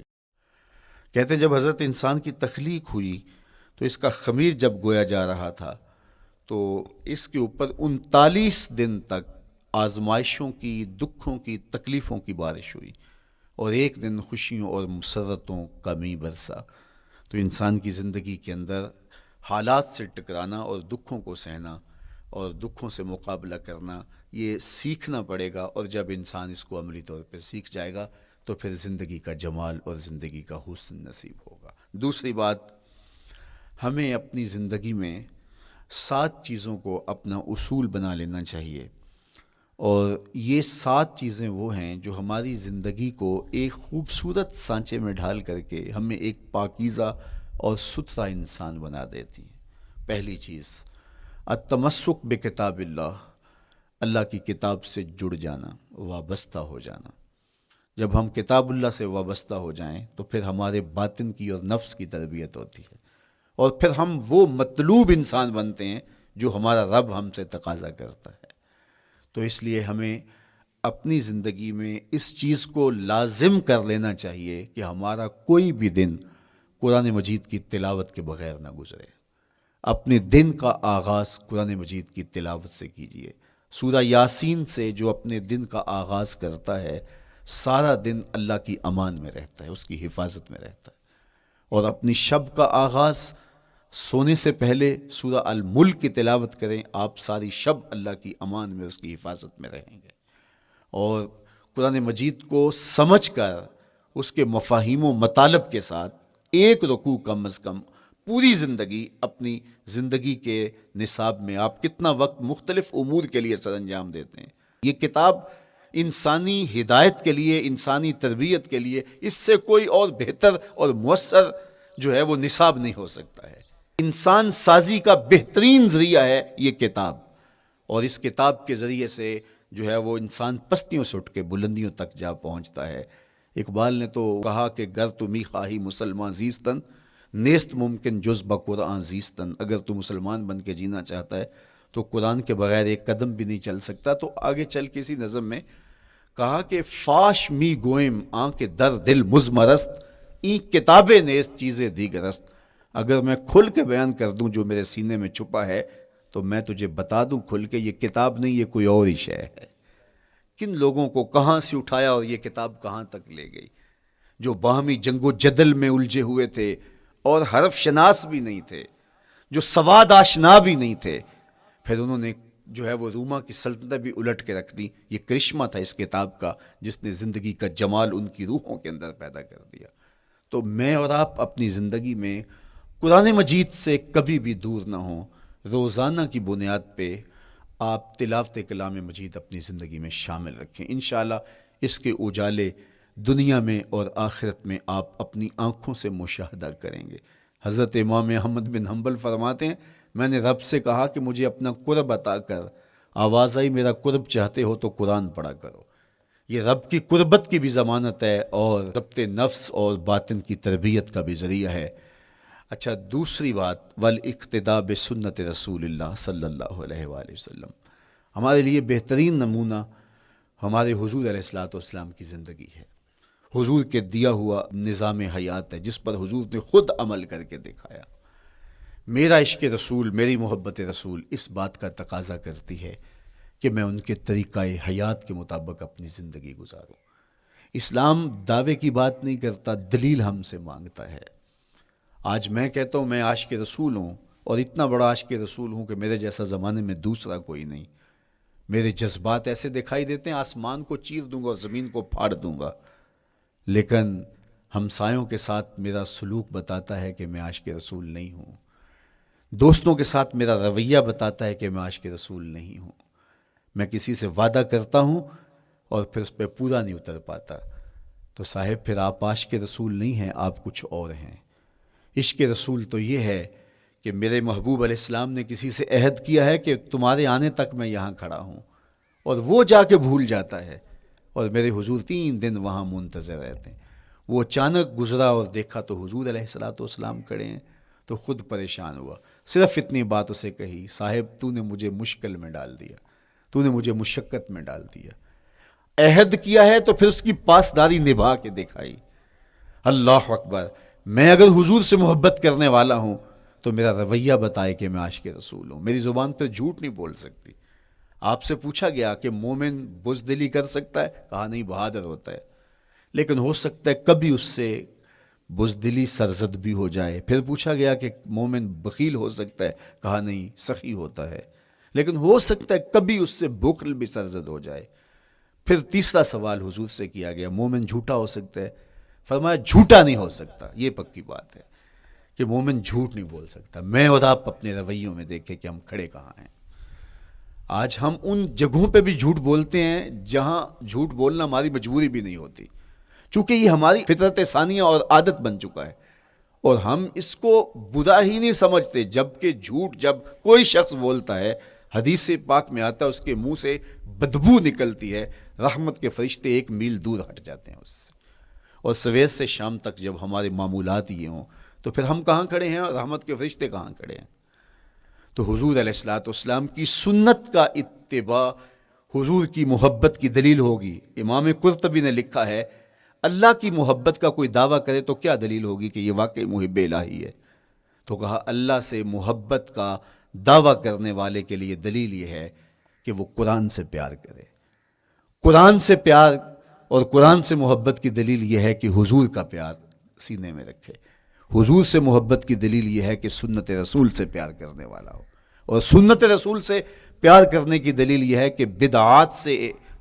کہتے ہیں جب حضرت انسان کی تخلیق ہوئی تو اس کا خمیر جب گویا جا رہا تھا تو اس کے اوپر 39 دن تک آزمائشوں کی، دکھوں کی، تکلیفوں کی بارش ہوئی، اور ایک دن خوشیوں اور مسرتوں کا می برسا۔ تو انسان کی زندگی کے اندر حالات سے ٹکرانا اور دکھوں کو سہنا اور دکھوں سے مقابلہ کرنا، یہ سیکھنا پڑے گا، اور جب انسان اس کو عملی طور پہ سیکھ جائے گا تو پھر زندگی کا جمال اور زندگی کا حسن نصیب ہوگا۔ دوسری بات، ہمیں اپنی زندگی میں 7 چیزوں کو اپنا اصول بنا لینا چاہیے، اور یہ 7 چیزیں وہ ہیں جو ہماری زندگی کو ایک خوبصورت سانچے میں ڈھال کر کے ہمیں ایک پاکیزہ اور ستھرا انسان بنا دیتی ہیں۔ پہلی چیز، التمسک بکتاب اللہ، اللہ کی کتاب سے جڑ جانا، وابستہ ہو جانا۔ جب ہم کتاب اللہ سے وابستہ ہو جائیں تو پھر ہمارے باطن کی اور نفس کی تربیت ہوتی ہے، اور پھر ہم وہ مطلوب انسان بنتے ہیں جو ہمارا رب ہم سے تقاضا کرتا ہے۔ تو اس لیے ہمیں اپنی زندگی میں اس چیز کو لازم کر لینا چاہیے کہ ہمارا کوئی بھی دن قرآن مجید کی تلاوت کے بغیر نہ گزرے۔ اپنے دن کا آغاز قرآن مجید کی تلاوت سے کیجیے۔ سورہ یاسین سے جو اپنے دن کا آغاز کرتا ہے، سارا دن اللہ کی امان میں رہتا ہے، اس کی حفاظت میں رہتا ہے، اور اپنی شب کا آغاز سونے سے پہلے سورہ الملک کی تلاوت کریں، آپ ساری شب اللہ کی امان میں، اس کی حفاظت میں رہیں گے۔ اور قرآن مجید کو سمجھ کر اس کے مفاہیم و مطالب کے ساتھ ایک رکوع کم از کم پوری زندگی، اپنی زندگی کے نصاب میں آپ کتنا وقت مختلف امور کے لیے سر انجام دیتے ہیں۔ یہ کتاب انسانی ہدایت کے لیے، انسانی تربیت کے لیے، اس سے کوئی اور بہتر اور مؤثر جو ہے وہ نصاب نہیں ہو سکتا ہے۔ انسان سازی کا بہترین ذریعہ ہے یہ کتاب، اور اس کتاب کے ذریعے سے جو ہے وہ انسان پستیوں سے اٹھ کے بلندیوں تک جا پہنچتا ہے۔ اقبال نے تو کہا کہ گر تمی خواہی مسلمان زیستن، نیست ممکن جز بقرآن زیستن۔ اگر تو مسلمان بن کے جینا چاہتا ہے تو قرآن کے بغیر ایک قدم بھی نہیں چل سکتا۔ تو آگے چل کے اسی نظم میں کہا کہ فاش می گوئم آنکھ در دل مزمرست، این کتاب نیست چیزیں دیگرست۔ اگر میں کھل کے بیان کر دوں جو میرے سینے میں چھپا ہے تو میں تجھے بتا دوں کھل کے، یہ کتاب نہیں، یہ کوئی اور ہی شے ہے۔ کن لوگوں کو کہاں سے اٹھایا اور یہ کتاب کہاں تک لے گئی، جو باہمی جنگ و جدل میں الجھے ہوئے تھے اور حرف شناس بھی نہیں تھے، جو سواد آشنا بھی نہیں تھے، پھر انہوں نے جو ہے وہ روما کی سلطنت بھی الٹ کے رکھ دی۔ یہ کرشمہ تھا اس کتاب کا، جس نے زندگی کا جمال ان کی روحوں کے اندر پیدا کر دیا۔ تو میں اور آپ اپنی زندگی میں قرآن مجید سے کبھی بھی دور نہ ہوں، روزانہ کی بنیاد پہ آپ تلاوت کلام مجید اپنی زندگی میں شامل رکھیں۔ انشاءاللہ اس کے اجالے دنیا میں اور آخرت میں آپ اپنی آنکھوں سے مشاہدہ کریں گے۔ حضرت امام احمد بن حنبل فرماتے ہیں، میں نے رب سے کہا کہ مجھے اپنا قرب عطا کر، آواز آئی میرا قرب چاہتے ہو تو قرآن پڑھا کرو۔ یہ رب کی قربت کی بھی ضمانت ہے اور ضبط نفس اور باطن کی تربیت کا بھی ذریعہ ہے۔ اچھا، دوسری بات، والاقتداء بسنت رسول اللہ صلی اللہ علیہ وآلہ وسلم، ہمارے لیے بہترین نمونہ ہمارے حضور علیہ الصلوۃ والسلام کی زندگی ہے، حضور کے دیا ہوا نظام حیات ہے، جس پر حضور نے خود عمل کر کے دکھایا۔ میرا عشق رسول، میری محبت رسول اس بات کا تقاضا کرتی ہے کہ میں ان کے طریقہ حیات کے مطابق اپنی زندگی گزاروں۔ اسلام دعوے کی بات نہیں کرتا، دلیل ہم سے مانگتا ہے۔ آج میں کہتا ہوں میں عاشق رسول ہوں، اور اتنا بڑا عاشق رسول ہوں کہ میرے جیسا زمانے میں دوسرا کوئی نہیں۔ میرے جذبات ایسے دکھائی دیتے ہیں، آسمان کو چیر دوں گا اور زمین کو پھاڑ دوں گا، لیکن ہمسایوں کے ساتھ میرا سلوک بتاتا ہے کہ میں عاشق رسول نہیں ہوں۔ دوستوں کے ساتھ میرا رویہ بتاتا ہے کہ میں عاشق رسول نہیں ہوں۔ میں کسی سے وعدہ کرتا ہوں اور پھر اس پہ پورا نہیں اتر پاتا، تو صاحب پھر آپ عاشق رسول نہیں ہیں، آپ کچھ اور ہیں۔ عشق رسول تو یہ ہے کہ میرے محبوب علیہ السلام نے کسی سے عہد کیا ہے کہ تمہارے آنے تک میں یہاں کھڑا ہوں، اور وہ جا کے بھول جاتا ہے، اور میرے حضور 3 دن وہاں منتظر رہتے ہیں۔ وہ اچانک گزرا اور دیکھا تو حضور علیہ السلام کھڑے ہیں، تو خود پریشان ہوا، صرف اتنی بات اسے کہی، صاحب تو نے مجھے مشکل میں ڈال دیا، تو نے مجھے مشقت میں ڈال دیا۔ عہد کیا ہے تو پھر اس کی پاسداری نبھا کے دکھائی۔ اللہ اکبر! میں اگر حضور سے محبت کرنے والا ہوں تو میرا رویہ بتائے کہ میں عاشق رسول ہوں۔ میری زبان پہ جھوٹ نہیں بول سکتی۔ آپ سے پوچھا گیا کہ مومن بزدلی کر سکتا ہے؟ کہا نہیں، بہادر ہوتا ہے، لیکن ہو سکتا ہے کبھی اس سے بزدلی سرزد بھی ہو جائے۔ پھر پوچھا گیا کہ مومن بخیل ہو سکتا ہے؟ کہا نہیں، سخی ہوتا ہے، لیکن ہو سکتا ہے کبھی اس سے بخل بھی سرزد ہو جائے۔ پھر تیسرا سوال حضور سے کیا گیا، مومن جھوٹا ہو سکتا ہے؟ فرمایا جھوٹا نہیں ہو سکتا، یہ پکی بات ہے کہ مومن جھوٹ نہیں بول سکتا۔ میں اور آپ اپنے رویوں میں دیکھیں کہ ہم کھڑے کہاں ہیں۔ آج ہم ان جگہوں پہ بھی جھوٹ بولتے ہیں جہاں جھوٹ بولنا ہماری مجبوری بھی نہیں ہوتی، چونکہ یہ ہماری فطرت ثانیہ اور عادت بن چکا ہے، اور ہم اس کو برا ہی نہیں سمجھتے۔ جبکہ جھوٹ جب کوئی شخص بولتا ہے، حدیث پاک میں آتا ہے اس کے منہ سے بدبو نکلتی ہے، رحمت کے فرشتے 1 میل دور ہٹ جاتے ہیں اس سے۔ اور سویر سے شام تک جب ہمارے معمولات یہ ہوں تو پھر ہم کہاں کھڑے ہیں اور رحمت کے فرشتے کہاں کھڑے ہیں؟ تو حضور علیہ الصلوۃ والسلام کی سنت کا اتباع حضور کی محبت کی دلیل ہوگی۔ امام قرطبی نے لکھا ہے، اللہ کی محبت کا کوئی دعویٰ کرے تو کیا دلیل ہوگی کہ یہ واقعی محب الہی ہے؟ تو کہا اللہ سے محبت کا دعویٰ کرنے والے کے لیے دلیل یہ ہے کہ وہ قرآن سے پیار کرے۔ قرآن سے پیار اور قرآن سے محبت کی دلیل یہ ہے کہ حضور کا پیار سینے میں رکھے. حضور سے محبت کی دلیل یہ ہے کہ سنت رسول سے پیار کرنے والا ہو. اور سنت رسول سے پیار کرنے کی دلیل یہ ہے کہ بدعات سے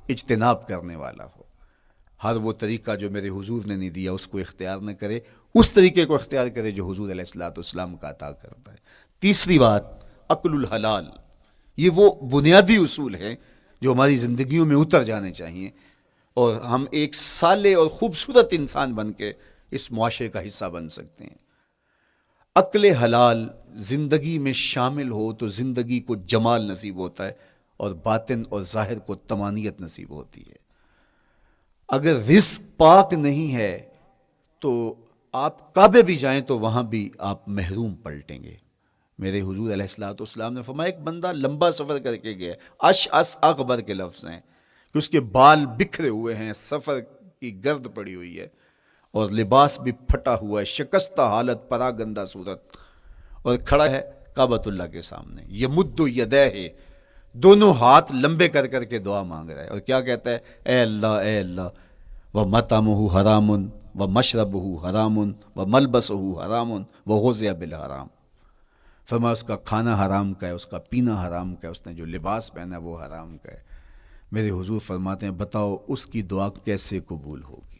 اجتناب کرنے والا ہو. ہر وہ طریقہ جو میرے حضور نے نہیں دیا اس کو اختیار نہ کرے، اس طریقے کو اختیار کرے جو حضور علیہ الصلوۃ والسلام کا عطا کرتا ہے. تیسری بات، عقل الحلال. یہ وہ بنیادی اصول ہیں جو ہماری زندگیوں میں اتر جانے چاہیے اور ہم ایک صالح اور خوبصورت انسان بن کے اس معاشرے کا حصہ بن سکتے ہیں. عقل حلال زندگی میں شامل ہو تو زندگی کو جمال نصیب ہوتا ہے اور باطن اور ظاہر کو طمانینت نصیب ہوتی ہے. اگر رزق پاک نہیں ہے تو آپ کعبے بھی جائیں تو وہاں بھی آپ محروم پلٹیں گے. میرے حضور علیہ الصلوۃ والسلام نے فرمایا ایک بندہ لمبا سفر کر کے گیا، اشعث اغبر کے لفظ ہیں کہ اس کے بال بکھرے ہوئے ہیں، سفر کی گرد پڑی ہوئی ہے اور لباس بھی پھٹا ہوا ہے، شکستہ حالت، پراگندہ صورت، اور کھڑا ہے کعبۃ اللہ کے سامنے. یمد یدیہ، دونوں ہاتھ لمبے کر کر کے دعا مانگ رہا ہے اور کیا کہتا ہے؟ اے اللہ، اے اللہ، ومطعمہ حرام ومشربہ حرام وملبسہ حرام وغذی بالحرام. فرمایا اس کا کھانا حرام کا ہے، اس کا پینا حرام کا ہے، اس نے جو لباس پہنا ہے وہ حرام کا ہے. میرے حضور فرماتے ہیں بتاؤ اس کی دعا کیسے قبول ہوگی؟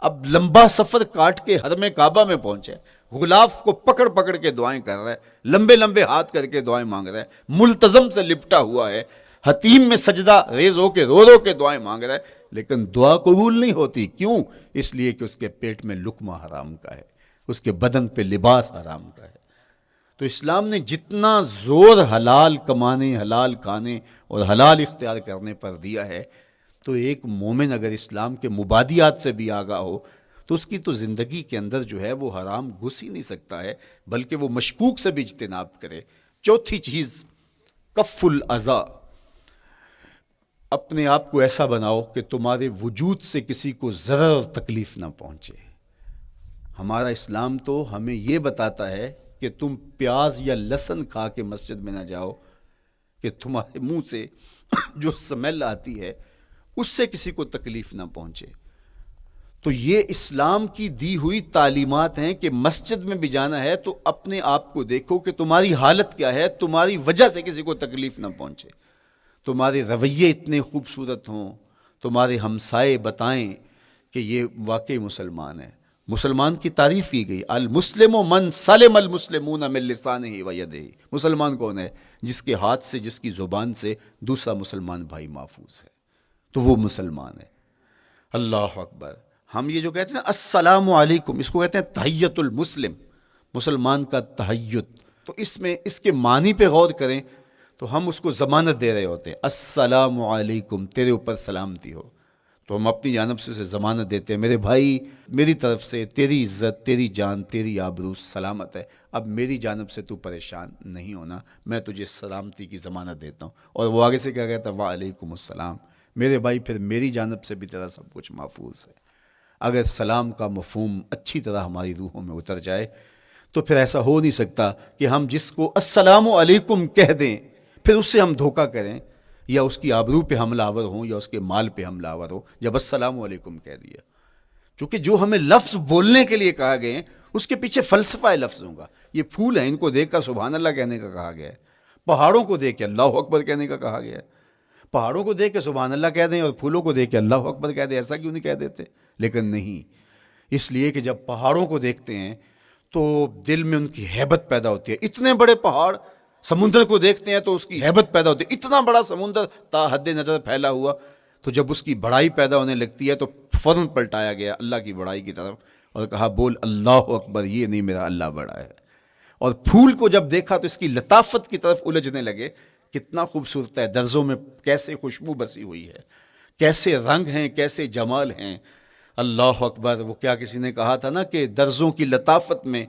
اب لمبا سفر کاٹ کے حرم کعبہ میں پہنچے، غلاف کو پکڑ پکڑ کے دعائیں کر رہا ہے، لمبے لمبے ہاتھ کر کے دعائیں مانگ رہا ہے، ملتزم سے لپٹا ہوا ہے، حتیم میں سجدہ ریز ہو کے رو رو کے دعائیں مانگ رہا ہے، لیکن دعا قبول نہیں ہوتی. کیوں؟ اس لیے کہ اس کے پیٹ میں لقمہ حرام کا ہے، اس کے بدن پہ لباس حرام کا ہے. تو اسلام نے جتنا زور حلال کمانے، حلال کھانے اور حلال اختیار کرنے پر دیا ہے، تو ایک مومن اگر اسلام کے مبادیات سے بھی آگاہ ہو تو اس کی تو زندگی کے اندر جو ہے وہ حرام گھس ہی نہیں سکتا ہے، بلکہ وہ مشکوک سے بھی اجتناب کرے. چوتھی چیز، کف الاذی. اپنے آپ کو ایسا بناؤ کہ تمہارے وجود سے کسی کو ضرر اور تکلیف نہ پہنچے. ہمارا اسلام تو ہمیں یہ بتاتا ہے کہ تم پیاز یا لہسن کھا کے مسجد میں نہ جاؤ کہ تمہارے منہ سے جو سمیل آتی ہے اس سے کسی کو تکلیف نہ پہنچے. تو یہ اسلام کی دی ہوئی تعلیمات ہیں کہ مسجد میں بھی جانا ہے تو اپنے آپ کو دیکھو کہ تمہاری حالت کیا ہے، تمہاری وجہ سے کسی کو تکلیف نہ پہنچے. تمہارے رویے اتنے خوبصورت ہوں، تمہارے ہمسائے بتائیں کہ یہ واقعی مسلمان ہے. مسلمان کی تعریف کی گئی، المسلم من سلم المسلمون من لسانہ و یدہ. مسلمان کون ہے؟ جس کے ہاتھ سے، جس کی زبان سے دوسرا مسلمان بھائی محفوظ ہے، تو وہ مسلمان ہے. اللہ اکبر. ہم یہ جو کہتے ہیں السلام علیکم، اس کو کہتے ہیں تحیت المسلم، مسلمان کا تحیت. تو اس میں اس کے معنی پہ غور کریں تو ہم اس کو ضمانت دے رہے ہوتے ہیں، السلام علیکم، تیرے اوپر سلامتی ہو. تو ہم اپنی جانب سے اسے ضمانت دیتے ہیں، میرے بھائی میری طرف سے تیری عزت، تیری جان، تیری آبرو سلامت ہے، اب میری جانب سے تو پریشان نہیں ہونا، میں تجھے سلامتی کی ضمانت دیتا ہوں. اور وہ آگے سے کیا کہتا ہے؟ وعلیکم السلام. میرے بھائی پھر میری جانب سے بھی تیرا سب کچھ محفوظ ہے. اگر سلام کا مفہوم اچھی طرح ہماری روحوں میں اتر جائے تو پھر ایسا ہو نہیں سکتا کہ ہم جس کو السلام علیکم کہہ دیں پھر اس سے ہم دھوکہ کریں یا اس کی آبرو پہ حملہ آور ہوں یا اس کے مال پہ حملہ آور ہوں جب السلام علیکم کہہ دیا. چونکہ جو ہمیں لفظ بولنے کے لیے کہا گئے ہیں اس کے پیچھے فلسفہ ہے لفظوں کا. یہ پھول ہیں، ان کو دیکھ کر سبحان اللہ کہنے کا کہا گیا ہے. پہاڑوں کو دیکھ کے اللہ اکبر کہنے کا کہا گیا ہے. پہاڑوں کو دیکھ کے سبحان اللہ کہہ دیں اور پھولوں کو دیکھ کے اللہ اکبر کہہ دیں، ایسا کیوں نہیں کہہ دیتے؟ لیکن نہیں، اس لیے کہ جب پہاڑوں کو دیکھتے ہیں تو دل میں ان کی ہیبت پیدا ہوتی ہے. اتنے بڑے پہاڑ، سمندر کو دیکھتے ہیں تو اس کی ہیبت پیدا ہوتی ہے. اتنا بڑا سمندر تا حد نظر پھیلا ہوا، تو جب اس کی بڑائی پیدا ہونے لگتی ہے تو فوراً پلٹایا گیا اللہ کی بڑائی کی طرف اور کہا بول اللہ اکبر، یہ نہیں میرا اللہ بڑا ہے. اور پھول کو جب دیکھا تو اس کی لطافت کی طرف الجھنے لگے، کتنا خوبصورت ہے، درزوں میں کیسے خوشبو بسی ہوئی ہے، کیسے رنگ ہیں، کیسے جمال ہیں. اللہ اکبر. وہ کیا کسی نے کہا تھا نا کہ درزوں کی لطافت میں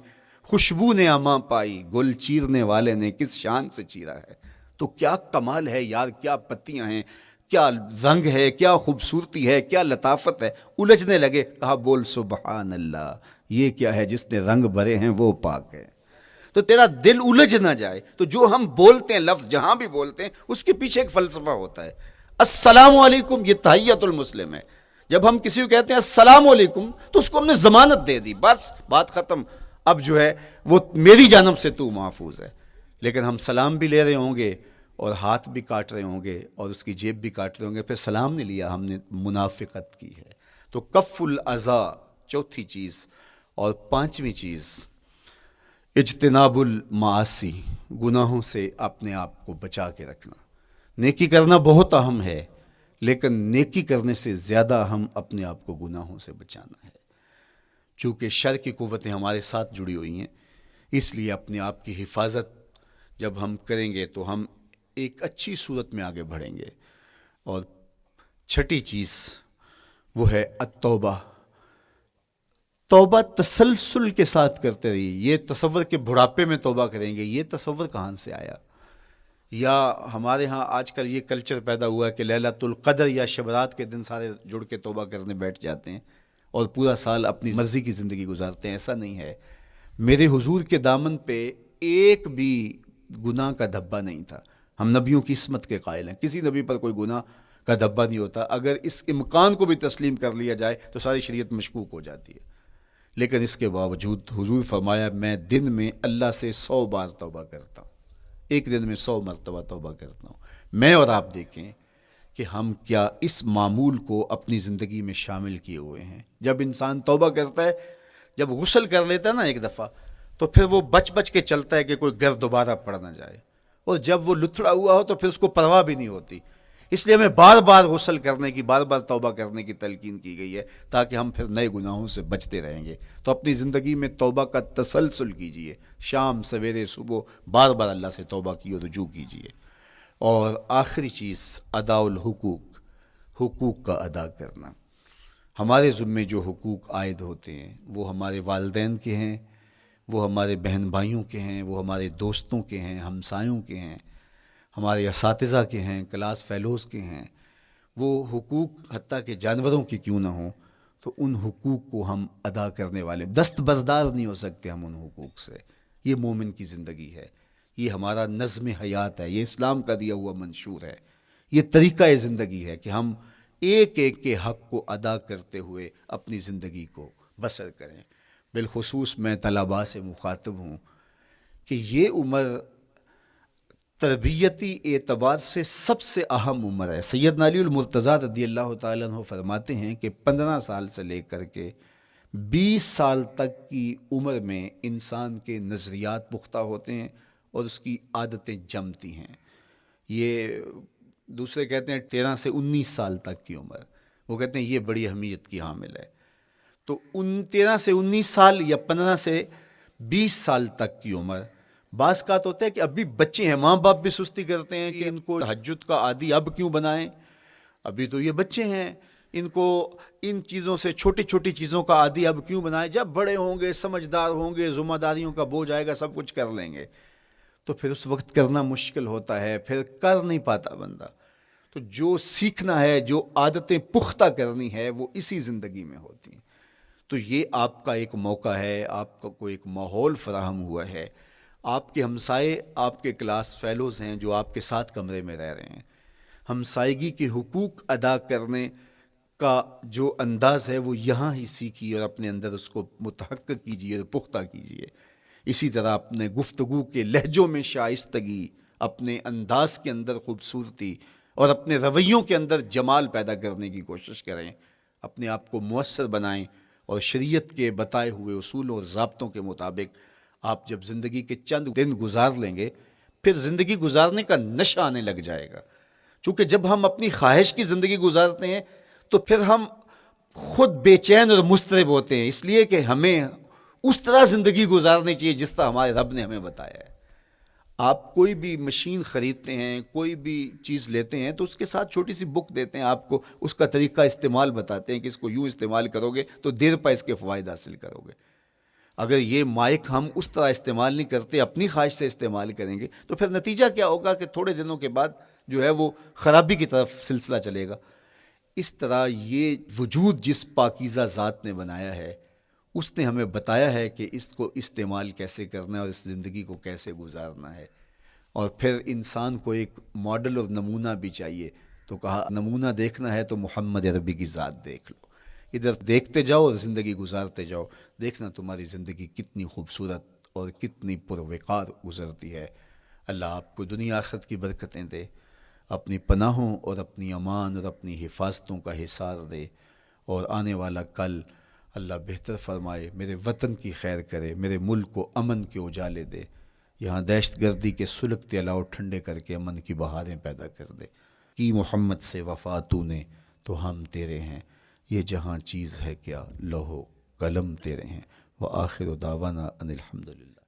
خوشبو نے اماں پائی، گل چیرنے والے نے کس شان سے چیرا ہے. تو کیا کمال ہے یار، کیا پتیاں ہیں، کیا رنگ ہے، کیا خوبصورتی ہے، کیا لطافت ہے. الجھنے لگے، کہا بول سبحان اللہ، یہ کیا ہے، جس نے رنگ بھرے ہیں وہ پاک ہے. تو تیرا دل الجھ نہ جائے. تو جو ہم بولتے ہیں لفظ جہاں بھی بولتے ہیں اس کے پیچھے ایک فلسفہ ہوتا ہے. السلام علیکم یہ تحیت المسلم ہے. جب ہم کسی کو کہتے ہیں السلام علیکم تو اس کو ہم نے ضمانت دے دی، بس بات ختم، اب جو ہے وہ میری جانب سے تو محفوظ ہے۔ لیکن ہم سلام بھی لے رہے ہوں گے اور ہاتھ بھی کاٹ رہے ہوں گے اور اس کی جیب بھی کاٹ رہے ہوں گے، پھر سلام نہیں لیا، ہم نے منافقت کی ہے۔ تو کف الاذی چوتھی چیز، اور پانچویں چیز اجتناب المعاصی، گناہوں سے اپنے آپ کو بچا کے رکھنا۔ نیکی کرنا بہت اہم ہے، لیکن نیکی کرنے سے زیادہ اہم اپنے آپ کو گناہوں سے بچانا ہے۔ چونکہ شر کی قوتیں ہمارے ساتھ جڑی ہوئی ہیں، اس لیے اپنے آپ کی حفاظت جب ہم کریں گے تو ہم ایک اچھی صورت میں آگے بڑھیں گے۔ اور چھٹی چیز وہ ہے التوبہ، توبہ تسلسل کے ساتھ کرتے رہیے۔ یہ تصور کہ بڑھاپے میں توبہ کریں گے، یہ تصور کہاں سے آیا؟ یا ہمارے ہاں آج کل یہ کلچر پیدا ہوا ہے کہ لیلۃ القدر یا شبرات کے دن سارے جڑ کے توبہ کرنے بیٹھ جاتے ہیں اور پورا سال اپنی مرضی کی زندگی گزارتے ہیں۔ ایسا نہیں ہے۔ میرے حضور کے دامن پہ ایک بھی گناہ کا دھبا نہیں تھا۔ ہم نبیوں کی عصمت کے قائل ہیں، کسی نبی پر کوئی گناہ کا دھبا نہیں ہوتا۔ اگر اس امکان کو بھی تسلیم کر لیا جائے تو ساری شریعت مشکوک ہو جاتی ہے، لیکن اس کے باوجود حضور فرمایا میں دن میں اللہ سے 100 بار توبہ کرتا ہوں، ایک دن میں 100 مرتبہ توبہ کرتا ہوں۔ میں اور آپ دیکھیں کہ ہم کیا اس معمول کو اپنی زندگی میں شامل کیے ہوئے ہیں۔ جب انسان توبہ کرتا ہے، جب غسل کر لیتا ہے نا ایک دفعہ، تو پھر وہ بچ بچ کے چلتا ہے کہ کوئی گرد دوبارہ پڑ نہ جائے، اور جب وہ لتھڑا ہوا ہو تو پھر اس کو پرواہ بھی نہیں ہوتی۔ اس لیے ہمیں بار بار غسل کرنے کی، بار بار توبہ کرنے کی تلقین کی گئی ہے، تاکہ ہم پھر نئے گناہوں سے بچتے رہیں گے۔ تو اپنی زندگی میں توبہ کا تسلسل کیجئے، شام سویرے صبح بار بار اللہ سے توبہ کی اور رجوع کیجئے۔ اور آخری چیز ادا الحقوق، حقوق کا ادا کرنا۔ ہمارے ذمے جو حقوق عائد ہوتے ہیں وہ ہمارے والدین کے ہیں، وہ ہمارے بہن بھائیوں کے ہیں، وہ ہمارے دوستوں کے ہیں، ہمسایوں کے ہیں، ہمارے اساتذہ کے ہیں، کلاس فیلوز کے ہیں۔ وہ حقوق حتیٰ کہ جانوروں کی کیوں نہ ہوں، تو ان حقوق کو ہم ادا کرنے والے، دست بردار نہیں ہو سکتے ہم ان حقوق سے۔ یہ مومن کی زندگی ہے، یہ ہمارا نظم حیات ہے، یہ اسلام کا دیا ہوا منشور ہے، یہ طریقہ زندگی ہے کہ ہم ایک ایک کے حق کو ادا کرتے ہوئے اپنی زندگی کو بسر کریں۔ بالخصوص میں طلباء سے مخاطب ہوں کہ یہ عمر تربیتی اعتبار سے سب سے اہم عمر ہے۔ سیدنا علی المرتضیٰ رضی اللہ تعالیٰ عنہ فرماتے ہیں کہ 15 سال سے لے کر کے 20 سال تک کی عمر میں انسان کے نظریات پختہ ہوتے ہیں اور اس کی عادتیں جمتی ہیں۔ یہ دوسرے کہتے ہیں 13 سے 19 سال تک کی عمر، وہ کہتے ہیں یہ بڑی اہمیت کی حامل ہے۔ تو 13 سے 19 سال یا 15 سے 20 سال تک کی عمر، بعض کا تو ہوتا ہے کہ ابھی بچے ہیں، ماں باپ بھی سستی کرتے ہیں کہ ان کو تہجد کا عادی اب کیوں بنائیں، ابھی تو یہ بچے ہیں، ان کو ان چیزوں سے، چھوٹی چھوٹی چیزوں کا عادی اب کیوں بنائیں، جب بڑے ہوں گے، سمجھدار ہوں گے، ذمہ داریوں کا بوجھ آئے گا، سب کچھ کر لیں گے۔ تو پھر اس وقت کرنا مشکل ہوتا ہے، پھر کر نہیں پاتا بندہ۔ تو جو سیکھنا ہے، جو عادتیں پختہ کرنی ہے، وہ اسی زندگی میں ہوتی ہیں۔ تو یہ آپ کا ایک موقع ہے، آپ کو ایک ماحول فراہم ہوا ہے۔ آپ کے ہمسائے آپ کے کلاس فیلوز ہیں جو آپ کے ساتھ کمرے میں رہ رہے ہیں۔ ہمسائیگی کے حقوق ادا کرنے کا جو انداز ہے وہ یہاں ہی سیکھیے اور اپنے اندر اس کو متحقق کیجیے اور پختہ کیجیے۔ اسی طرح اپنے گفتگو کے لہجوں میں شائستگی، اپنے انداز کے اندر خوبصورتی اور اپنے رویوں کے اندر جمال پیدا کرنے کی کوشش کریں۔ اپنے آپ کو مؤثر بنائیں اور شریعت کے بتائے ہوئے اصول اور ضابطوں کے مطابق آپ جب زندگی کے چند دن گزار لیں گے، پھر زندگی گزارنے کا نشہ آنے لگ جائے گا۔ چونکہ جب ہم اپنی خواہش کی زندگی گزارتے ہیں تو پھر ہم خود بے چین اور مضطرب ہوتے ہیں، اس لیے کہ ہمیں اس طرح زندگی گزارنی چاہیے جس طرح ہمارے رب نے ہمیں بتایا ہے۔ آپ کوئی بھی مشین خریدتے ہیں، کوئی بھی چیز لیتے ہیں تو اس کے ساتھ چھوٹی سی بک دیتے ہیں، آپ کو اس کا طریقہ استعمال بتاتے ہیں کہ اس کو یوں استعمال کرو گے تو دیر پا اس کے فوائد حاصل کرو گے۔ اگر یہ مائک ہم اس طرح استعمال نہیں کرتے، اپنی خواہش سے استعمال کریں گے تو پھر نتیجہ کیا ہوگا کہ تھوڑے دنوں کے بعد جو ہے وہ خرابی کی طرف سلسلہ چلے گا۔ اس طرح یہ وجود جس پاکیزہ ذات نے بنایا ہے، اس نے ہمیں بتایا ہے کہ اس کو استعمال کیسے کرنا ہے اور اس زندگی کو کیسے گزارنا ہے۔ اور پھر انسان کو ایک ماڈل اور نمونہ بھی چاہیے تو کہا نمونہ دیکھنا ہے تو محمد عربی کی ذات دیکھ لو، ادھر دیکھتے جاؤ اور زندگی گزارتے جاؤ، دیکھنا تمہاری زندگی کتنی خوبصورت اور کتنی پروقار گزرتی ہے۔ اللہ آپ کو دنیا آخرت کی برکتیں دے، اپنی پناہوں اور اپنی امان اور اپنی حفاظتوں کا حصار دے، اور آنے والا کل اللہ بہتر فرمائے، میرے وطن کی خیر کرے، میرے ملک کو امن کے اجالے دے، یہاں دہشت گردی کے سلگتے الاؤ ٹھنڈے کر کے امن کی بہاریں پیدا کر دے۔ کی محمد سے وفا تو نے تو ہم تیرے ہیں، یہ جہاں چیز ہے کیا لوح و قلم تیرے ہیں۔ وآخر دعوانا ان الحمدللہ۔